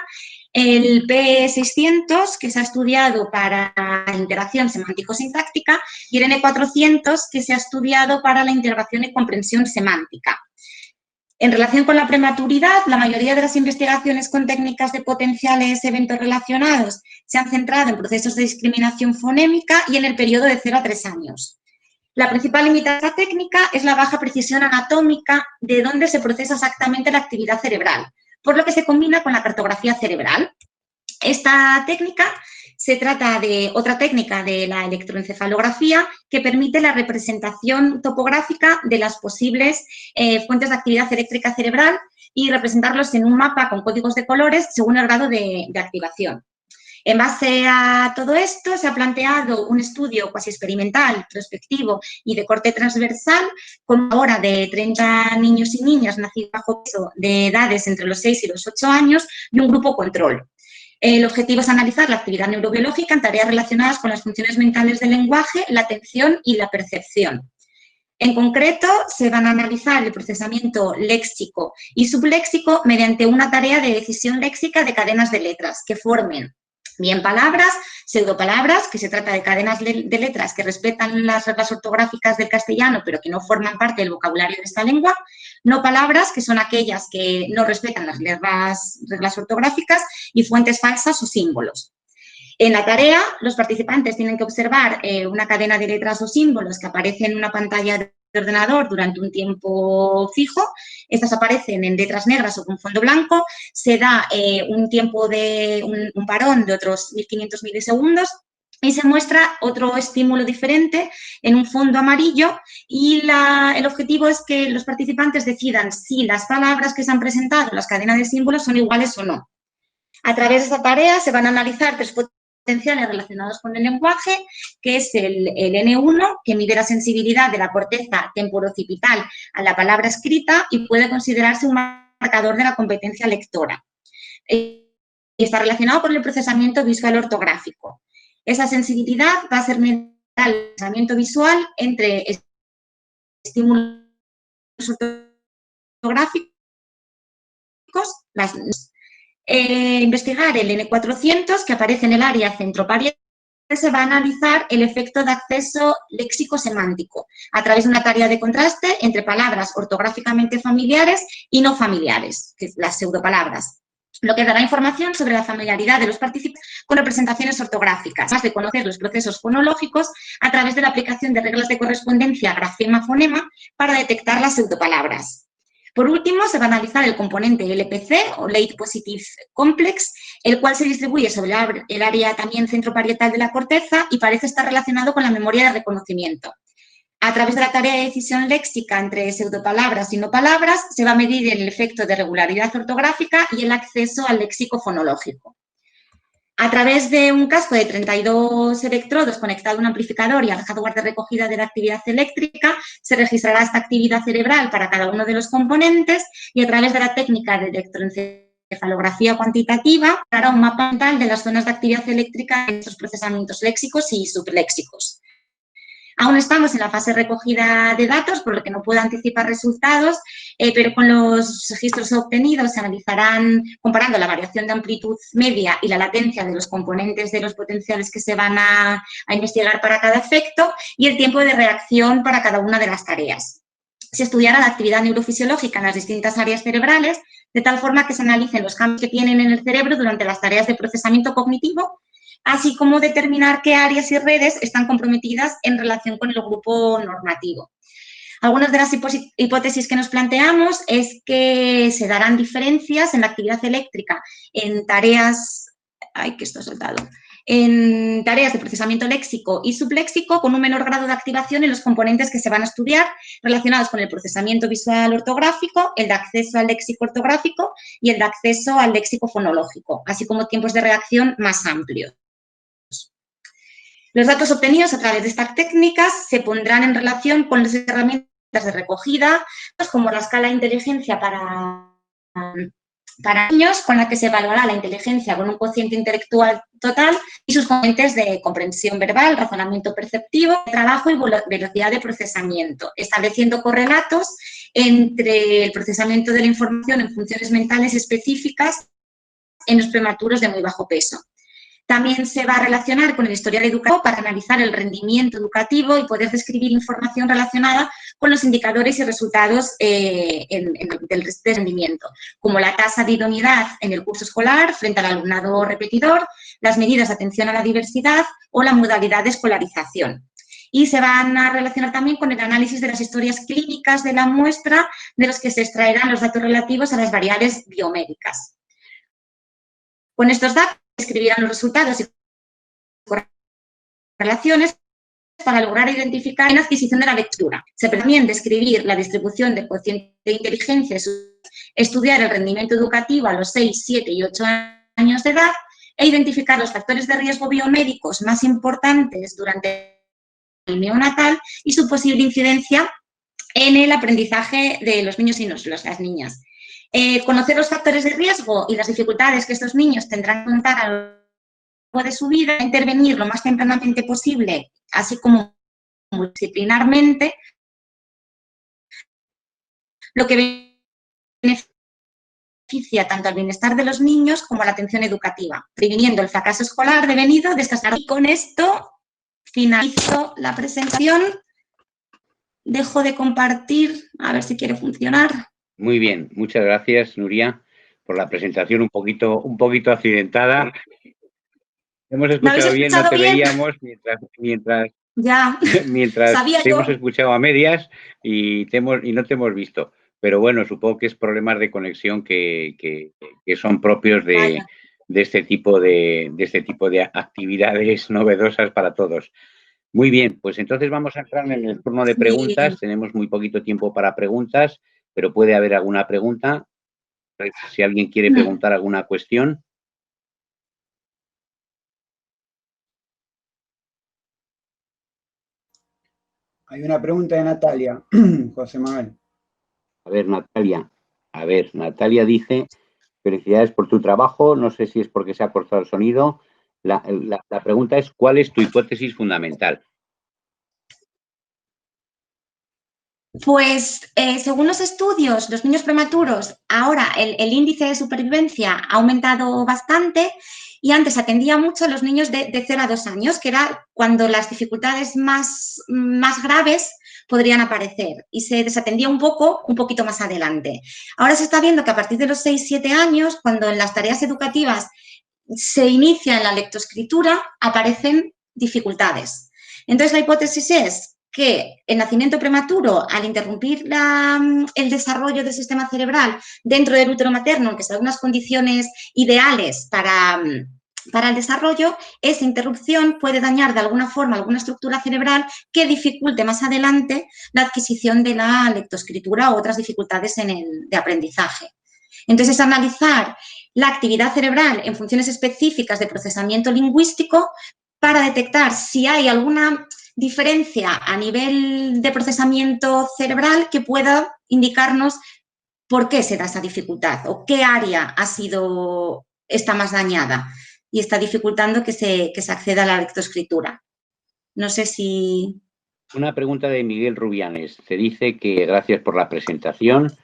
el P600, que se ha estudiado para la interacción semántico-sintáctica, y el N400, que se ha estudiado para la integración y comprensión semántica. En relación con la prematuridad, la mayoría de las investigaciones con técnicas de potenciales eventos relacionados se han centrado en procesos de discriminación fonémica y en el periodo de 0 a 3 años. La principal limitación de esta técnica es la baja precisión anatómica de dónde se procesa exactamente la actividad cerebral, por lo que se combina con la cartografía cerebral. Esta técnica se trata de otra técnica de la electroencefalografía que permite la representación topográfica de las posibles fuentes de actividad eléctrica cerebral y representarlos en un mapa con códigos de colores según el grado de activación. En base a todo esto, se ha planteado un estudio cuasi experimental, prospectivo y de corte transversal con una hora de 30 niños y niñas nacidos bajo peso de edades entre los 6 y los 8 años y un grupo control. El objetivo es analizar la actividad neurobiológica en tareas relacionadas con las funciones mentales del lenguaje, la atención y la percepción. En concreto, se van a analizar el procesamiento léxico y subléxico mediante una tarea de decisión léxica de cadenas de letras que formen bien palabras, pseudopalabras, que se trata de cadenas de letras que respetan las reglas ortográficas del castellano, pero que no forman parte del vocabulario de esta lengua, no palabras, que son aquellas que no respetan las reglas ortográficas, y fuentes falsas o símbolos. En la tarea, los participantes tienen que observar una cadena de letras o símbolos que aparecen en una pantalla de ordenador durante un tiempo fijo. Estas aparecen en letras negras o con fondo blanco. Se da un tiempo de un parón de otros 1500 milisegundos y se muestra otro estímulo diferente en un fondo amarillo, y el objetivo es que los participantes decidan si las palabras que se han presentado en las cadenas de símbolos son iguales o no. A través de esta tarea se van a analizar 3 potenciales relacionados con el lenguaje, que es el N1, que mide la sensibilidad de la corteza temporoccipital a la palabra escrita y puede considerarse un marcador de la competencia lectora. Y está relacionado con el procesamiento visual ortográfico. Esa sensibilidad va a ser mediante el procesamiento visual entre estímulos ortográficos, investigar el N400, que aparece en el área centroparietal. Se va a analizar el efecto de acceso léxico-semántico a través de una tarea de contraste entre palabras ortográficamente familiares y no familiares, que es las pseudopalabras, lo que dará información sobre la familiaridad de los participantes con representaciones ortográficas, además de conocer los procesos fonológicos a través de la aplicación de reglas de correspondencia grafema-fonema para detectar las pseudopalabras. Por último, se va a analizar el componente LPC, o Late Positive Complex, el cual se distribuye sobre el área también centroparietal de la corteza y parece estar relacionado con la memoria de reconocimiento. A través de la tarea de decisión léxica entre pseudopalabras y no palabras, se va a medir el efecto de regularidad ortográfica y el acceso al léxico fonológico. A través de un casco de 32 electrodos conectado a un amplificador y al hardware de recogida de la actividad eléctrica, se registrará esta actividad cerebral para cada uno de los componentes, y a través de la técnica de electroencefalografía cuantitativa, hará un mapa mental de las zonas de actividad eléctrica en estos procesamientos léxicos y subléxicos. Aún estamos en la fase de recogida de datos, por lo que no puedo anticipar resultados, pero con los registros obtenidos se analizarán comparando la variación de amplitud media y la latencia de los componentes de los potenciales que se van a investigar para cada efecto y el tiempo de reacción para cada una de las tareas. Se estudiará la actividad neurofisiológica en las distintas áreas cerebrales, de tal forma que se analicen los cambios que tienen en el cerebro durante las tareas de procesamiento cognitivo, así como determinar qué áreas y redes están comprometidas en relación con el grupo normativo. Algunas de las hipótesis que nos planteamos es que se darán diferencias en la actividad eléctrica en tareas, en tareas de procesamiento léxico y subléxico con un menor grado de activación en los componentes que se van a estudiar relacionados con el procesamiento visual ortográfico, el de acceso al léxico ortográfico y el de acceso al léxico fonológico, así como tiempos de reacción más amplios. Los datos obtenidos a través de estas técnicas se pondrán en relación con las herramientas de recogida, como la escala de inteligencia para niños, con la que se evaluará la inteligencia con un cociente intelectual total y sus componentes de comprensión verbal, razonamiento perceptivo, trabajo y velocidad de procesamiento, estableciendo correlatos entre el procesamiento de la información en funciones mentales específicas en los prematuros de muy bajo peso. También se va a relacionar con el historial educativo para analizar el rendimiento educativo y poder describir información relacionada con los indicadores y resultados del rendimiento, como la tasa de idoneidad en el curso escolar frente al alumnado repetidor, las medidas de atención a la diversidad o la modalidad de escolarización. Y se van a relacionar también con el análisis de las historias clínicas de la muestra, de los que se extraerán los datos relativos a las variables biomédicas. Con estos datos se escribirán los resultados y relaciones para lograr identificar en la adquisición de la lectura. Se puede también describir la distribución del cociente de inteligencia, estudiar el rendimiento educativo a los 6, 7 y 8 años de edad e identificar los factores de riesgo biomédicos más importantes durante el neonatal y su posible incidencia en el aprendizaje de los niños y las niñas. Conocer los factores de riesgo y las dificultades que estos niños tendrán que enfrentar a lo largo de su vida, intervenir lo más tempranamente posible, así como multidisciplinarmente, lo que beneficia tanto al bienestar de los niños como a la atención educativa, previniendo el fracaso escolar devenido de estas. Y con esto finalizo la presentación. Dejo de compartir, a ver si quiere funcionar. Muy bien, muchas gracias, Nuria, por la presentación un poquito accidentada. Hemos escuchado bien, no te veíamos mientras te hemos escuchado a medias y no te hemos visto. Pero bueno, supongo que es problemas de conexión que son propios de este tipo de actividades novedosas para todos. Muy bien, pues entonces vamos a entrar en el turno de preguntas. Tenemos muy poquito tiempo para preguntas, pero puede haber alguna pregunta. Si alguien quiere preguntar alguna cuestión. Hay una pregunta de Natalia, José Manuel. A ver, Natalia dice, felicidades por tu trabajo, no sé si es porque se ha cortado el sonido. La pregunta es, ¿cuál es tu hipótesis fundamental? Pues, según los estudios, los niños prematuros, ahora el índice de supervivencia ha aumentado bastante y antes atendía mucho a los niños de 0 a 2 años, que era cuando las dificultades más graves podrían aparecer y se desatendía un poquito más adelante. Ahora se está viendo que a partir de los 6, 7 años, cuando en las tareas educativas se inicia en la lectoescritura, aparecen dificultades. Entonces, la hipótesis es que el nacimiento prematuro, al interrumpir el desarrollo del sistema cerebral dentro del útero materno, aunque sean unas condiciones ideales para el desarrollo, esa interrupción puede dañar de alguna forma alguna estructura cerebral que dificulte más adelante la adquisición de la lectoescritura o otras dificultades de aprendizaje. Entonces, analizar la actividad cerebral en funciones específicas de procesamiento lingüístico para detectar si hay alguna diferencia a nivel de procesamiento cerebral que pueda indicarnos por qué se da esa dificultad o qué área está más dañada y está dificultando que se acceda a la lectoescritura. No sé si... Una pregunta de Miguel Rubianes. Te dice que gracias por la presentación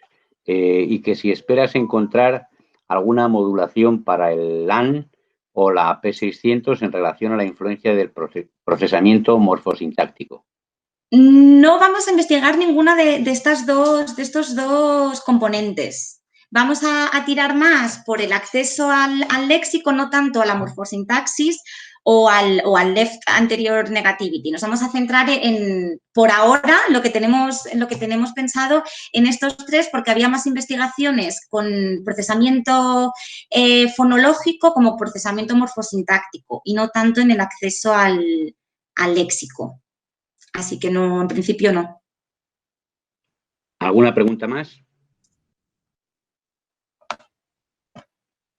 y que si esperas encontrar alguna modulación para el LAN o la P600 en relación a la influencia del procesamiento morfosintáctico. No vamos a investigar ninguna de estos dos componentes. Vamos a tirar más por el acceso al léxico, no tanto a la morfosintaxis o al left anterior negativity. Nos vamos a centrar por ahora, lo que tenemos pensado en estos tres, porque había más investigaciones con procesamiento fonológico como procesamiento morfosintáctico y no tanto en el acceso al léxico. Así que no, en principio no. ¿Alguna pregunta más?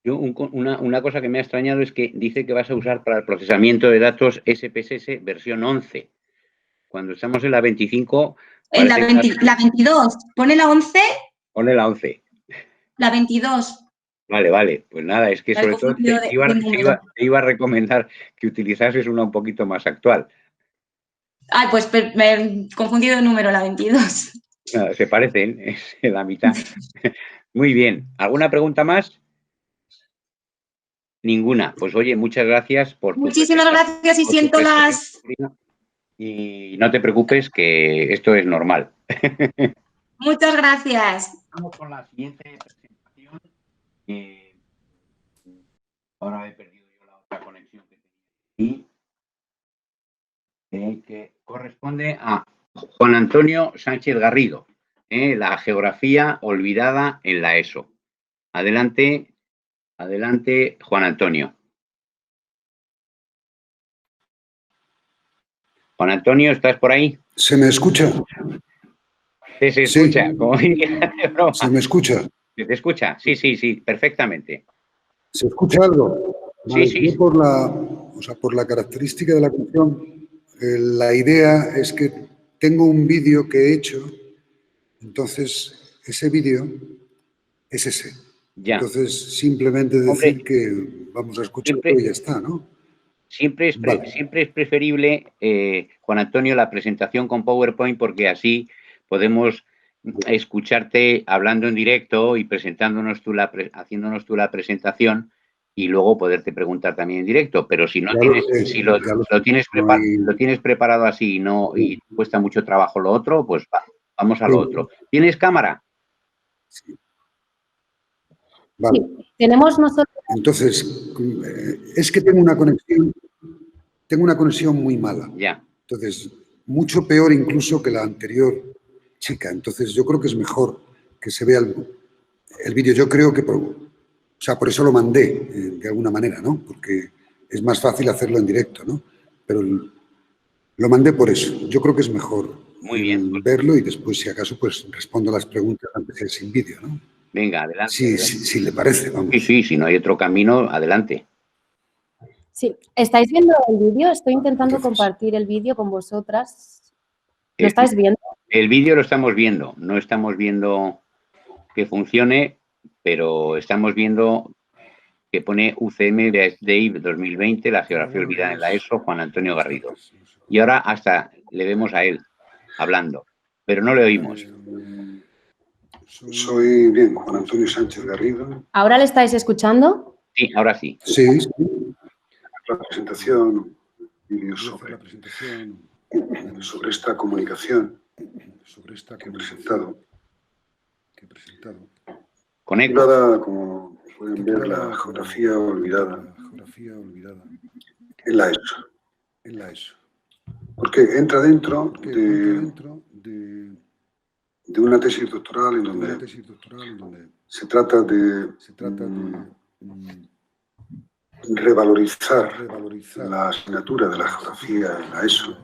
Yo, una cosa que me ha extrañado es que dice que vas a usar para el procesamiento de datos SPSS versión 11. Cuando estamos en la 25... En la 22. ¿Pone la 11? Pone la 11. La 22. Vale. Pues nada, es que sobre todo te iba a recomendar que utilizases una un poquito más actual. Ay, pues me he confundido el número, la 22. No, se parecen, es la mitad. Muy bien. ¿Alguna pregunta más? Ninguna. Pues oye, muchas gracias por... Muchísimas gracias y siento las... Y no te preocupes que esto es normal. Muchas gracias. Vamos con la siguiente presentación. Ahora he perdido yo la otra conexión que tenía y que corresponde a Juan Antonio Sánchez Garrido, la geografía olvidada en la ESO. Adelante, Juan Antonio. Juan Antonio, ¿estás por ahí? ¿Se me escucha? Se escucha, sí. Como ¿Se me escucha? ¿Se te escucha? Sí, perfectamente. ¿Se escucha algo? Vale, sí. Por la característica de la cuestión, la idea es que tengo un vídeo que he hecho, entonces ese vídeo es ese. Ya. Entonces, simplemente decir que vamos a escucharlo y ya está, ¿no? Siempre es preferible, Juan Antonio, la presentación con PowerPoint porque así podemos escucharte hablando en directo y haciéndonos tú la presentación y luego poderte preguntar también en directo. Pero si no lo tienes preparado así y cuesta mucho trabajo lo otro, pues vamos a lo otro. ¿Tienes cámara? Sí. Vale. Sí, tenemos nosotros... Entonces, es que tengo una conexión muy mala. Ya. Entonces, mucho peor incluso que la anterior chica. Entonces, yo creo que es mejor que se vea el vídeo. Yo creo que por eso lo mandé de alguna manera, ¿no? Porque es más fácil hacerlo en directo, ¿no? Pero lo mandé por eso. Yo creo que es mejor verlo y después, si acaso, pues respondo las preguntas antes de sin vídeo, ¿no? Venga, adelante. Sí, le parece, vamos. Sí, si no hay otro camino, adelante. Sí, ¿estáis viendo el vídeo? Estoy intentando compartir el vídeo con vosotras. ¿Lo estáis viendo? El vídeo lo estamos viendo. No estamos viendo que funcione, pero estamos viendo que pone UCM de 2020, la geografía olvidada en la ESO, Juan Antonio Garrido. Y ahora hasta le vemos a él hablando, pero no le oímos. Soy Juan Antonio Sánchez Garrido. ¿Ahora le estáis escuchando? Sí, ahora sí. Sí. La presentación, vídeo sobre esta comunicación que he presentado. Conecta. Como pueden ver, la geografía olvidada en la ESO. Porque entra dentro de una tesis doctoral en donde se trata de revalorizar la asignatura de la geografía en la ESO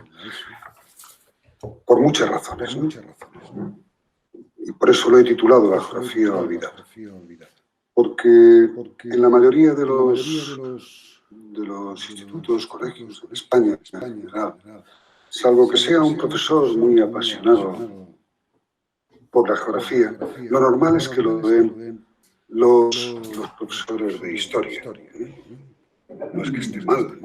por muchas razones, ¿no? Y por eso lo he titulado La geografía olvidada. Porque en la mayoría de los institutos, colegios en España, en general, salvo que sea un profesor muy apasionado por la geografía, lo normal es que lo den los profesores de historia. No es que esté mal,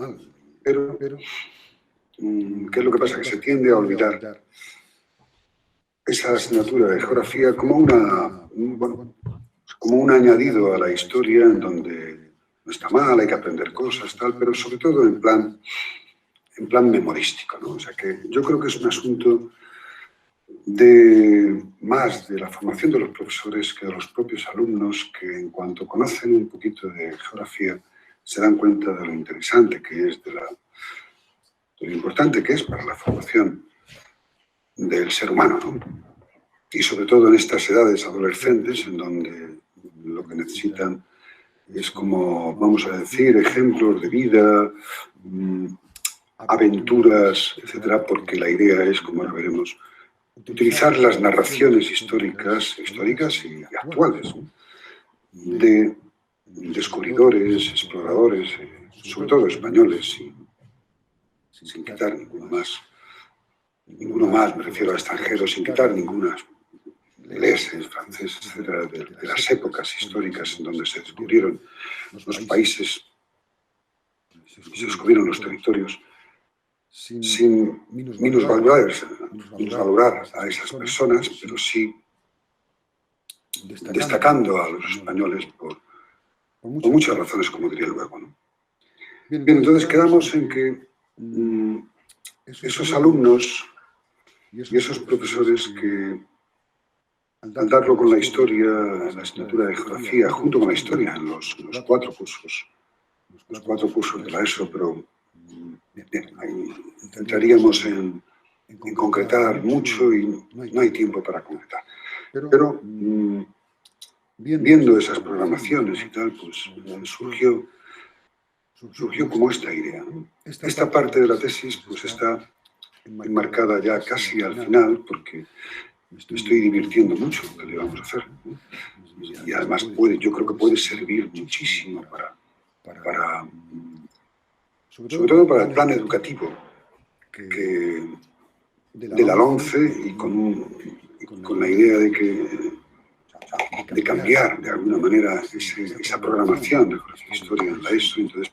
pero ¿qué es lo que pasa? Que se tiende a olvidar esa asignatura de geografía como un añadido a la historia en donde no está mal, hay que aprender cosas, tal, pero sobre todo en plan memorístico, ¿no? O sea que yo creo que es un asunto más de la formación de los profesores que de los propios alumnos, que en cuanto conocen un poquito de geografía se dan cuenta de lo interesante que es, de lo importante que es para la formación del ser humano, ¿no? Y sobre todo en estas edades adolescentes, en donde lo que necesitan es, como vamos a decir, ejemplos de vida, aventuras, etcétera, porque la idea es, como ahora veremos, utilizar las narraciones históricas y actuales, de descubridores, exploradores, sobre todo españoles, sin quitar ninguno más, me refiero a extranjeros, sin quitar ninguna, ingleses, franceses, etcétera, de las épocas históricas en donde se descubrieron los países, se descubrieron los territorios, sin minusvalorar a esas personas, pero sí destacando a los españoles por muchas razones, como diría luego, ¿no? Bien, entonces quedamos en que esos alumnos y esos profesores que, al darlo con la historia, la asignatura de geografía, junto con la historia, en los 4 cursos, de la ESO, pero bien, ahí entraríamos en concretar mucho y no hay tiempo para concretar. Pero viendo esas programaciones y tal, pues surgió como esta idea, ¿no? Esta parte de la tesis pues está enmarcada ya casi al final, porque me estoy divirtiendo mucho con lo que le vamos a hacer, ¿no? Y además yo creo que puede servir muchísimo para sobre todo para el plan educativo de la LOMCE, y con la idea de cambiar de alguna manera esa programación de geografía e historia en la ESO. Entonces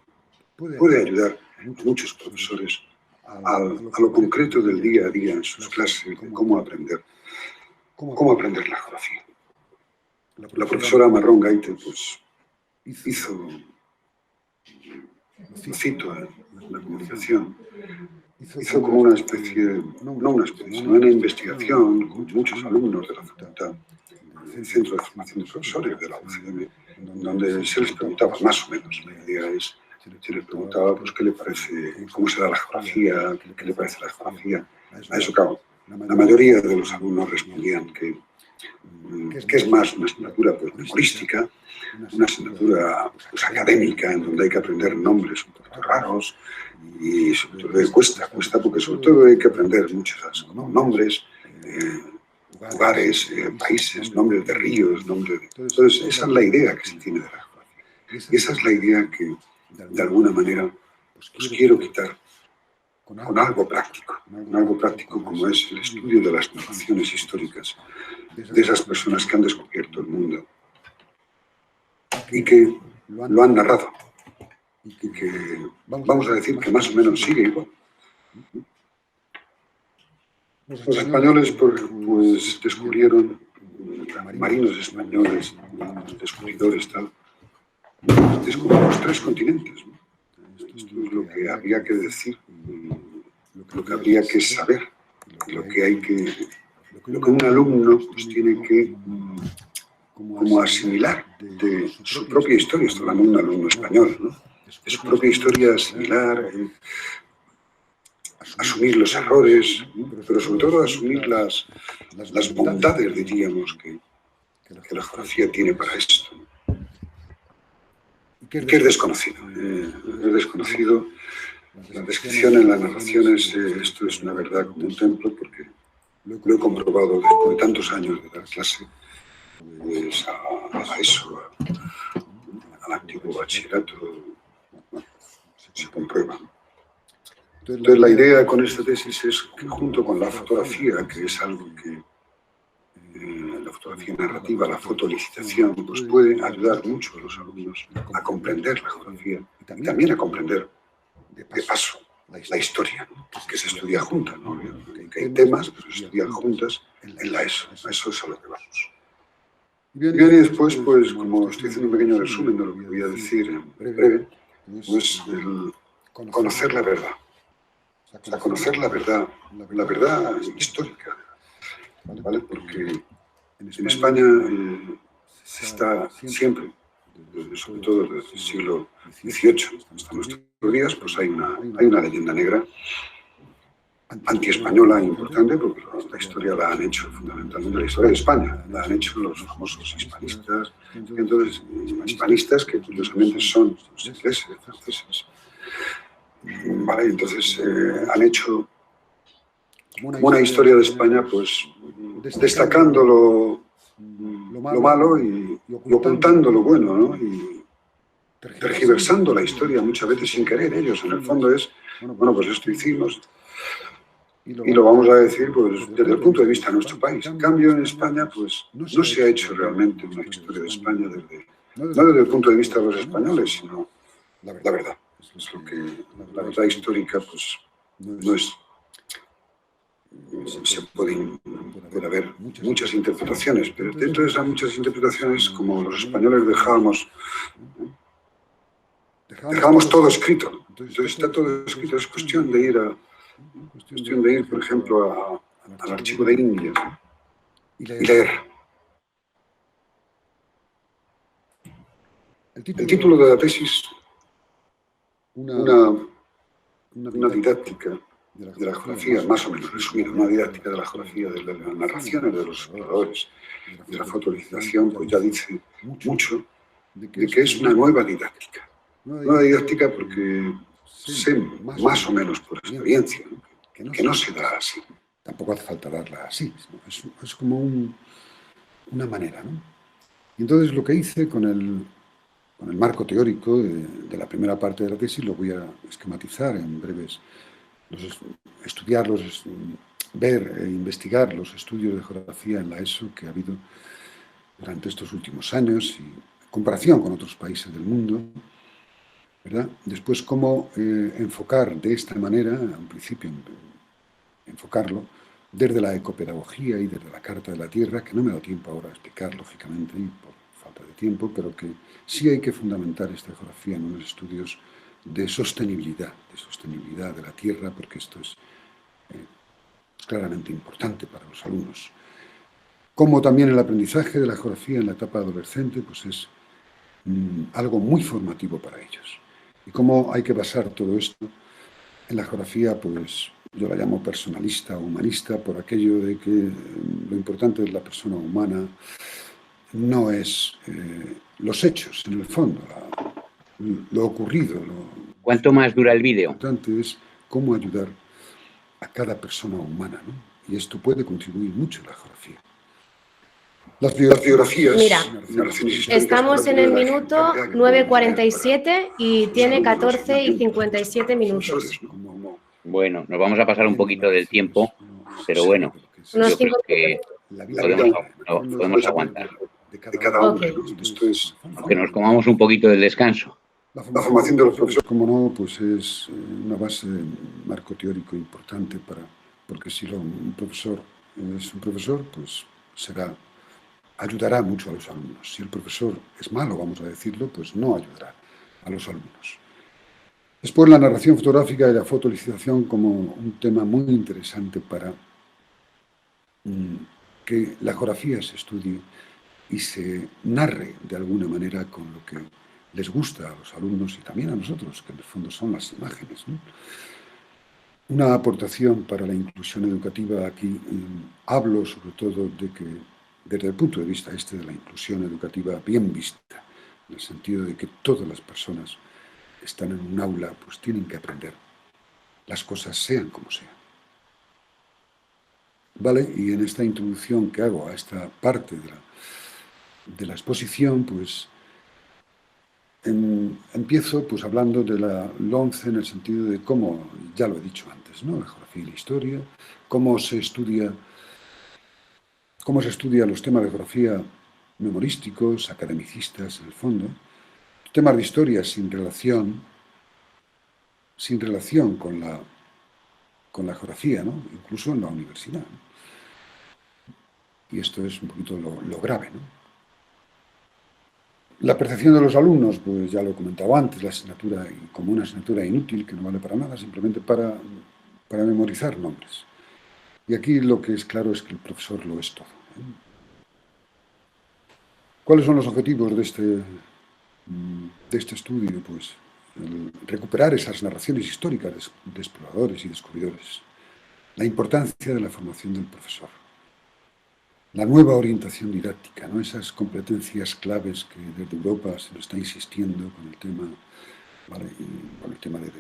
puede ayudar a muchos profesores a lo concreto del día a día en sus clases, de cómo aprender la geografía. La profesora Marrón Gaite pues hizo, lo cito en la comunicación, hizo como una especie, no una especie, sino una investigación con muchos alumnos de la facultad, del Centro de Formación de Profesores de la UCM, donde se les preguntaba más o menos, la idea es, se les preguntaba pues qué le parece, cómo se da la geografía, qué le parece la geografía. A eso, claro, la mayoría de los alumnos respondían que es más una asignatura pues memorística, una asignatura pues académica, en donde hay que aprender nombres un poquito raros, y sobre todo cuesta porque sobre todo hay que aprender muchos nombres, lugares, países, nombres de ríos, Entonces esa es la idea que se tiene de la geografía. Y esa es la idea que de alguna manera pues quiero quitar con algo práctico, como es el estudio de las narraciones históricas de esas personas que han descubierto el mundo y que lo han narrado, y que vamos a decir que más o menos sigue igual. Los españoles pues descubrieron, marinos españoles, descubridores, tal, descubrimos 3 continentes, ¿no? Esto es lo que habría que decir, lo que habría que saber, lo que un alumno pues tiene que como asimilar de su propia historia. Esto hablando de un alumno español, ¿no? De su propia historia, asimilar, asumir los errores, pero sobre todo asumir las bondades, diríamos, que la geografía tiene para esto, ¿no? Que es desconocido. Es desconocido. La descripción en las narraciones, esto es una verdad como un templo, porque lo he comprobado después de tantos años de dar clase, pues a eso, al antiguo bachillerato, se comprueba. Entonces la idea con esta tesis es que, junto con la fotografía, que es algo que la fotografía narrativa, la fotolicitación, pues puede ayudar mucho a los alumnos a comprender la geografía y también a comprender, de paso, la historia, ¿no? Que se estudia junta, ¿no? Que hay temas que se estudian juntas en la ESO. A eso es a lo que vamos. Bien, y después, pues, como estoy haciendo un pequeño resumen de lo que voy a decir en breve, pues conocer la verdad. O sea, conocer la verdad histórica ¿vale? Porque en España se está siempre, sobre todo desde el siglo XVIII hasta nuestros días, pues hay una leyenda negra antiespañola importante, porque la historia la han hecho, fundamentalmente la historia de España, la han hecho los famosos hispanistas, que curiosamente son los ingleses, franceses. Vale, entonces han hecho una historia de España, pues destacando lo malo y ocultando lo bueno, ¿no? Y tergiversando la historia muchas veces sin querer ellos. En el fondo es, bueno, pues esto hicimos y lo vamos a decir pues desde el punto de vista de nuestro país. En cambio, en España, pues no se ha hecho realmente una historia de España no desde el punto de vista de los españoles, sino la verdad. Es lo que la verdad histórica, pues no es. Se puede haber muchas interpretaciones, pero dentro de esas muchas interpretaciones, como los españoles dejábamos todo escrito. Entonces está todo escrito, es cuestión de ir, por ejemplo, al archivo de India y leer. El título de la tesis, una didáctica de la geografía, más o menos resumida, una didáctica de la geografía, de las narraciones de los exploradores, de la fotolicización, pues ya dice mucho de que es una nueva didáctica. Nueva didáctica porque sé más o menos por experiencia, ¿no? Que no se da así. Tampoco hace falta darla así, es como una manera, ¿no? Y entonces lo que hice con el marco teórico de la primera parte de la tesis lo voy a esquematizar en breves. Estudiarlos, ver e investigar los estudios de geografía en la ESO que ha habido durante estos últimos años y en comparación con otros países del mundo, ¿verdad? Después, cómo enfocar de esta manera, en principio, enfocarlo desde la ecopedagogía y desde la Carta de la Tierra, que no me da tiempo ahora a explicar, lógicamente, y por falta de tiempo, pero que sí hay que fundamentar esta geografía en unos estudios de sostenibilidad de la Tierra, porque esto es claramente importante para los alumnos. Como también el aprendizaje de la geografía en la etapa adolescente, pues es algo muy formativo para ellos. Y cómo hay que basar todo esto en la geografía, pues yo la llamo personalista o humanista, por aquello de que lo importante de la persona humana no es los hechos, en el fondo, lo ocurrido. ¿Cuánto más dura el vídeo? Lo importante es cómo ayudar a cada persona humana, ¿no? Y esto puede contribuir mucho a la geografía. Las biografías... Mira, estamos en el minuto 9:47 y tiene 14:57 minutos. Bueno, nos vamos a pasar un poquito del tiempo, pero bueno, yo creo que podemos aguantar. De cada hombre, ¿no? Esto es... Aunque nos comamos un poquito del descanso. La formación de los profesores, como no, pues es una base de marco teórico importante porque si un profesor es un profesor, pues ayudará mucho a los alumnos. Si el profesor es malo, vamos a decirlo, pues no ayudará a los alumnos. Después la narración fotográfica y la fotolicización como un tema muy interesante para que la geografía se estudie y se narre de alguna manera con lo que les gusta a los alumnos y también a nosotros, que en el fondo son las imágenes, ¿no? Una aportación para la inclusión educativa aquí, hablo sobre todo de que desde el punto de vista de la inclusión educativa bien vista, en el sentido de que todas las personas están en un aula, pues tienen que aprender las cosas sean como sean. ¿Vale? Y en esta introducción que hago a esta parte de la exposición, pues empiezo pues hablando de la LOMCE en el sentido de cómo, ya lo he dicho antes, ¿no? La geografía y la historia, cómo se estudia los temas de geografía memorísticos, academicistas en el fondo, temas de historia sin relación con la geografía, ¿no? Incluso en la universidad, ¿no? Y esto es un poquito lo grave, ¿no? La percepción de los alumnos, pues ya lo he comentado antes, la asignatura como una asignatura inútil que no vale para nada, simplemente para memorizar nombres. Y aquí lo que es claro es que el profesor lo es todo. ¿Cuáles son los objetivos de este estudio? Pues recuperar esas narraciones históricas de exploradores y descubridores, la importancia de la formación del profesor, la nueva orientación didáctica, ¿no? Esas competencias claves que desde Europa se nos está insistiendo con el tema, ¿vale? Y con el tema de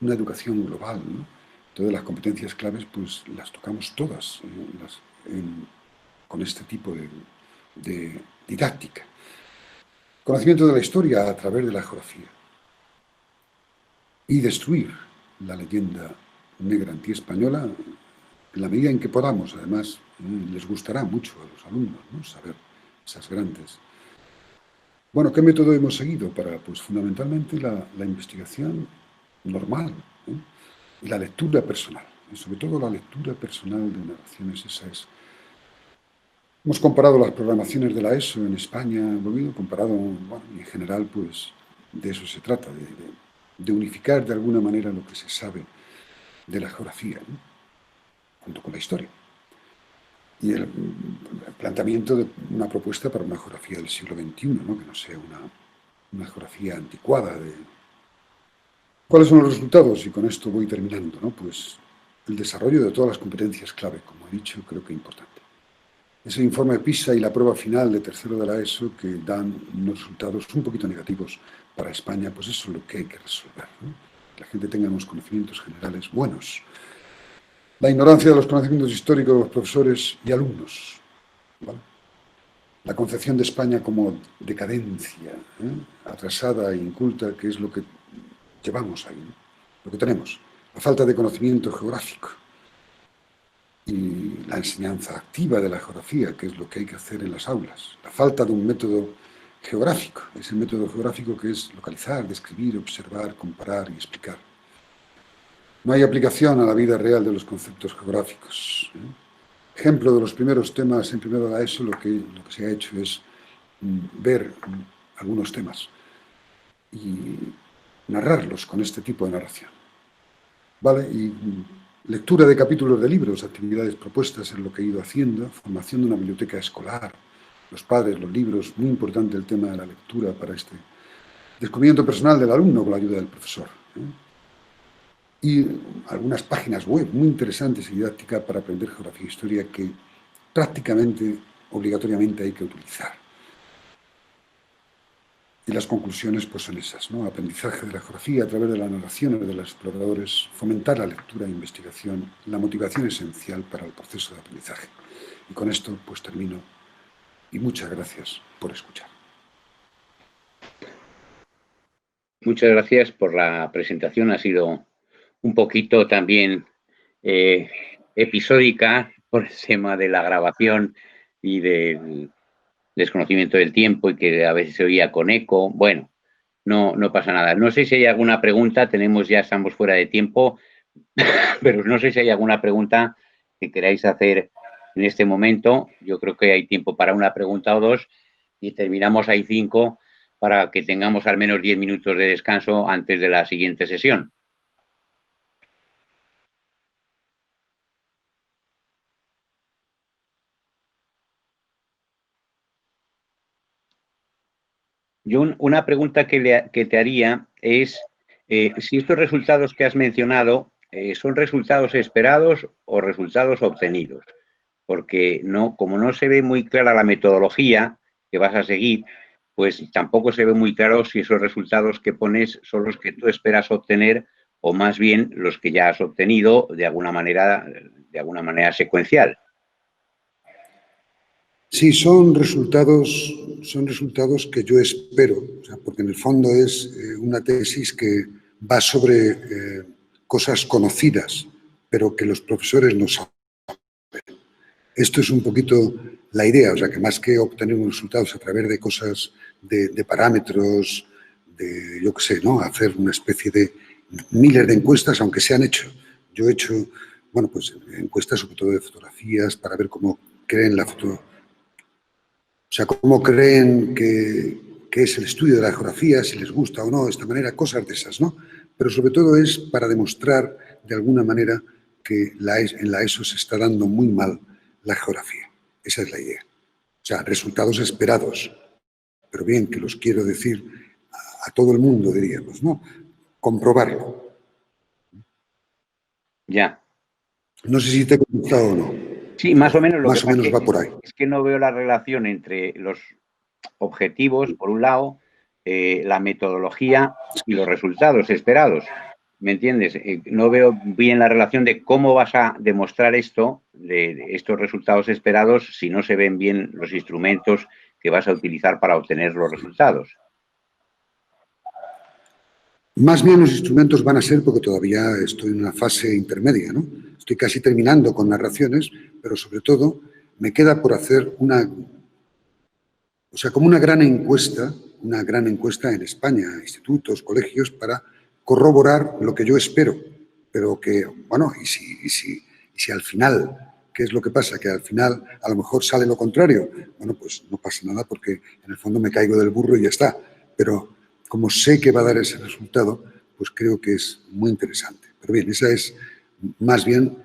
una educación global, ¿no? Todas las competencias claves pues las tocamos todas con este tipo de didáctica. Conocimiento de la historia a través de la geografía y destruir la leyenda negra antiespañola en la medida en que podamos. Además, les gustará mucho a los alumnos, ¿no? Saber esas grandes. Bueno, ¿qué método hemos seguido? Para, pues fundamentalmente la investigación normal, ¿eh? Y la lectura personal, y sobre todo la lectura personal de narraciones. Esa es. Hemos comparado las programaciones de la ESO en España, comparado, bueno, y en general, pues de eso se trata, de unificar de alguna manera lo que se sabe de la geografía, ¿no? Junto con la historia. Y el planteamiento de una propuesta para una geografía del siglo XXI, ¿no? Que no sea una geografía anticuada. ¿Cuáles son los resultados? Y con esto voy terminando, ¿no? Pues el desarrollo de todas las competencias clave, como he dicho, creo que es importante. Ese informe de PISA y la prueba final de tercero de la ESO que dan unos resultados un poquito negativos para España, pues eso es lo que hay que resolver, ¿no? Que la gente tenga unos conocimientos generales buenos. La ignorancia de los conocimientos históricos de los profesores y alumnos, ¿vale? La concepción de España como decadencia, atrasada e inculta, que es lo que llevamos ahí, ¿no? Lo que tenemos. La falta de conocimiento geográfico y la enseñanza activa de la geografía, que es lo que hay que hacer en las aulas. La falta de un método geográfico, ese método geográfico que es localizar, describir, observar, comparar y explicar. No hay aplicación a la vida real de los conceptos geográficos, ¿eh? Ejemplo de los primeros temas en primero de la ESO, lo que se ha hecho es ver algunos temas y narrarlos con este tipo de narración, ¿vale? Y lectura de capítulos de libros, actividades propuestas en lo que he ido haciendo, formación de una biblioteca escolar, los padres, los libros, muy importante el tema de la lectura para este descubrimiento personal del alumno con la ayuda del profesor, ¿eh? Y algunas páginas web muy interesantes y didácticas para aprender geografía e historia que prácticamente, obligatoriamente hay que utilizar. Y las conclusiones pues son esas, ¿no? Aprendizaje de la geografía a través de las narraciones de los exploradores, fomentar la lectura e investigación, la motivación esencial para el proceso de aprendizaje. Y con esto pues termino y muchas gracias por escuchar. Muchas gracias por la presentación. Ha sido un poquito también episódica por el tema de la grabación y del desconocimiento del tiempo y que a veces se oía con eco. Bueno, no pasa nada. No sé si hay alguna pregunta, estamos fuera de tiempo, pero no sé si hay alguna pregunta que queráis hacer en este momento. Yo creo que hay tiempo para una pregunta o dos y terminamos ahí 5 para que tengamos al menos 10 minutos de descanso antes de la siguiente sesión. Yo una pregunta que te haría es si estos resultados que has mencionado son resultados esperados o resultados obtenidos. Porque como no se ve muy clara la metodología que vas a seguir, pues tampoco se ve muy claro si esos resultados que pones son los que tú esperas obtener o más bien los que ya has obtenido de alguna manera secuencial. Sí, son resultados que yo espero, o sea, porque en el fondo es una tesis que va sobre cosas conocidas, pero que los profesores no saben. Esto es un poquito la idea, o sea, que más que obtener unos resultados a través de cosas, de parámetros, de, yo qué sé, ¿no? Hacer una especie de miles de encuestas, aunque se han hecho. Yo he hecho, bueno, pues encuestas sobre todo de fotografías para ver cómo creen la foto. O sea, cómo creen que es el estudio de la geografía, si les gusta o no, de esta manera, cosas de esas, ¿no? Pero sobre todo es para demostrar, de alguna manera, que en la ESO se está dando muy mal la geografía. Esa es la idea. O sea, resultados esperados, pero bien, que los quiero decir a todo el mundo, diríamos, ¿no? Comprobarlo. Ya. No sé si te he contestado o no. Sí, más o menos. Más o menos va por ahí. Es que no veo la relación entre los objetivos, por un lado, la metodología y los resultados esperados. ¿Me entiendes? No veo bien la relación de cómo vas a demostrar esto, de estos resultados esperados, si no se ven bien los instrumentos que vas a utilizar para obtener los resultados. Más bien los instrumentos van a ser, porque todavía estoy en una fase intermedia, ¿no? Estoy casi terminando con narraciones, pero sobre todo me queda por hacer como una gran encuesta en España, institutos, colegios, para corroborar lo que yo espero, pero que, bueno, y si al final, ¿qué es lo que pasa? Que al final a lo mejor sale lo contrario. Bueno, pues no pasa nada porque en el fondo me caigo del burro y ya está. Pero como sé que va a dar ese resultado, pues creo que es muy interesante. Pero bien, esa es más bien,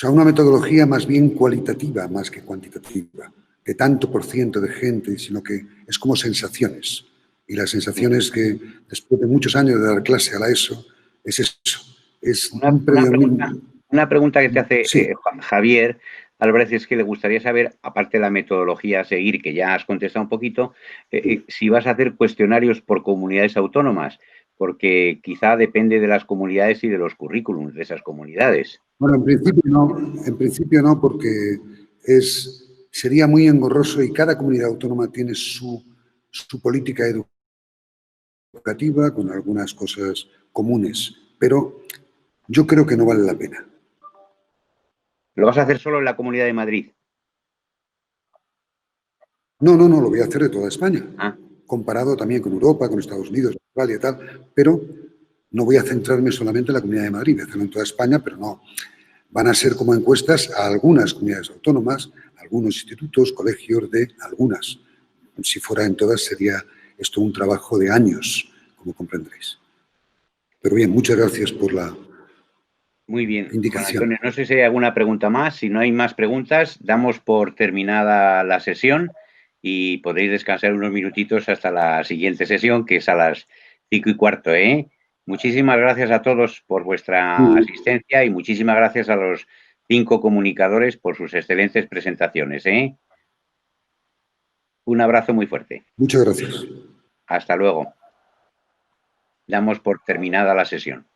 una metodología más bien cualitativa más que cuantitativa, de tanto por ciento de gente, sino que es como sensaciones. Y las sensaciones que después de muchos años de dar clase a la ESO, es eso. Es una pregunta que te hace sí. Javier Álvarez es que le gustaría saber, aparte de la metodología a seguir, que ya has contestado un poquito, si vas a hacer cuestionarios por comunidades autónomas, porque quizá depende de las comunidades y de los currículums de esas comunidades. Bueno, en principio no, porque sería muy engorroso y cada comunidad autónoma tiene su política educativa con algunas cosas comunes, pero yo creo que no vale la pena. ¿Lo vas a hacer solo en la Comunidad de Madrid? No, lo voy a hacer de toda España, Ah. comparado también con Europa, con Estados Unidos, Australia y tal, pero no voy a centrarme solamente en la Comunidad de Madrid, voy a hacerlo en toda España, pero no. Van a ser como encuestas a algunas comunidades autónomas, algunos institutos, colegios de algunas. Si fuera en todas sería esto un trabajo de años, como comprenderéis. Pero bien, muchas gracias por la Muy bien, indicación. Juan Antonio, no sé si hay alguna pregunta más. Si no hay más preguntas, damos por terminada la sesión y podéis descansar unos minutitos hasta la siguiente sesión, que es a las 5:15, ¿eh? Muchísimas gracias a todos por vuestra asistencia y muchísimas gracias a los 5 comunicadores por sus excelentes presentaciones, ¿eh? Un abrazo muy fuerte. Muchas gracias. Hasta luego. Damos por terminada la sesión.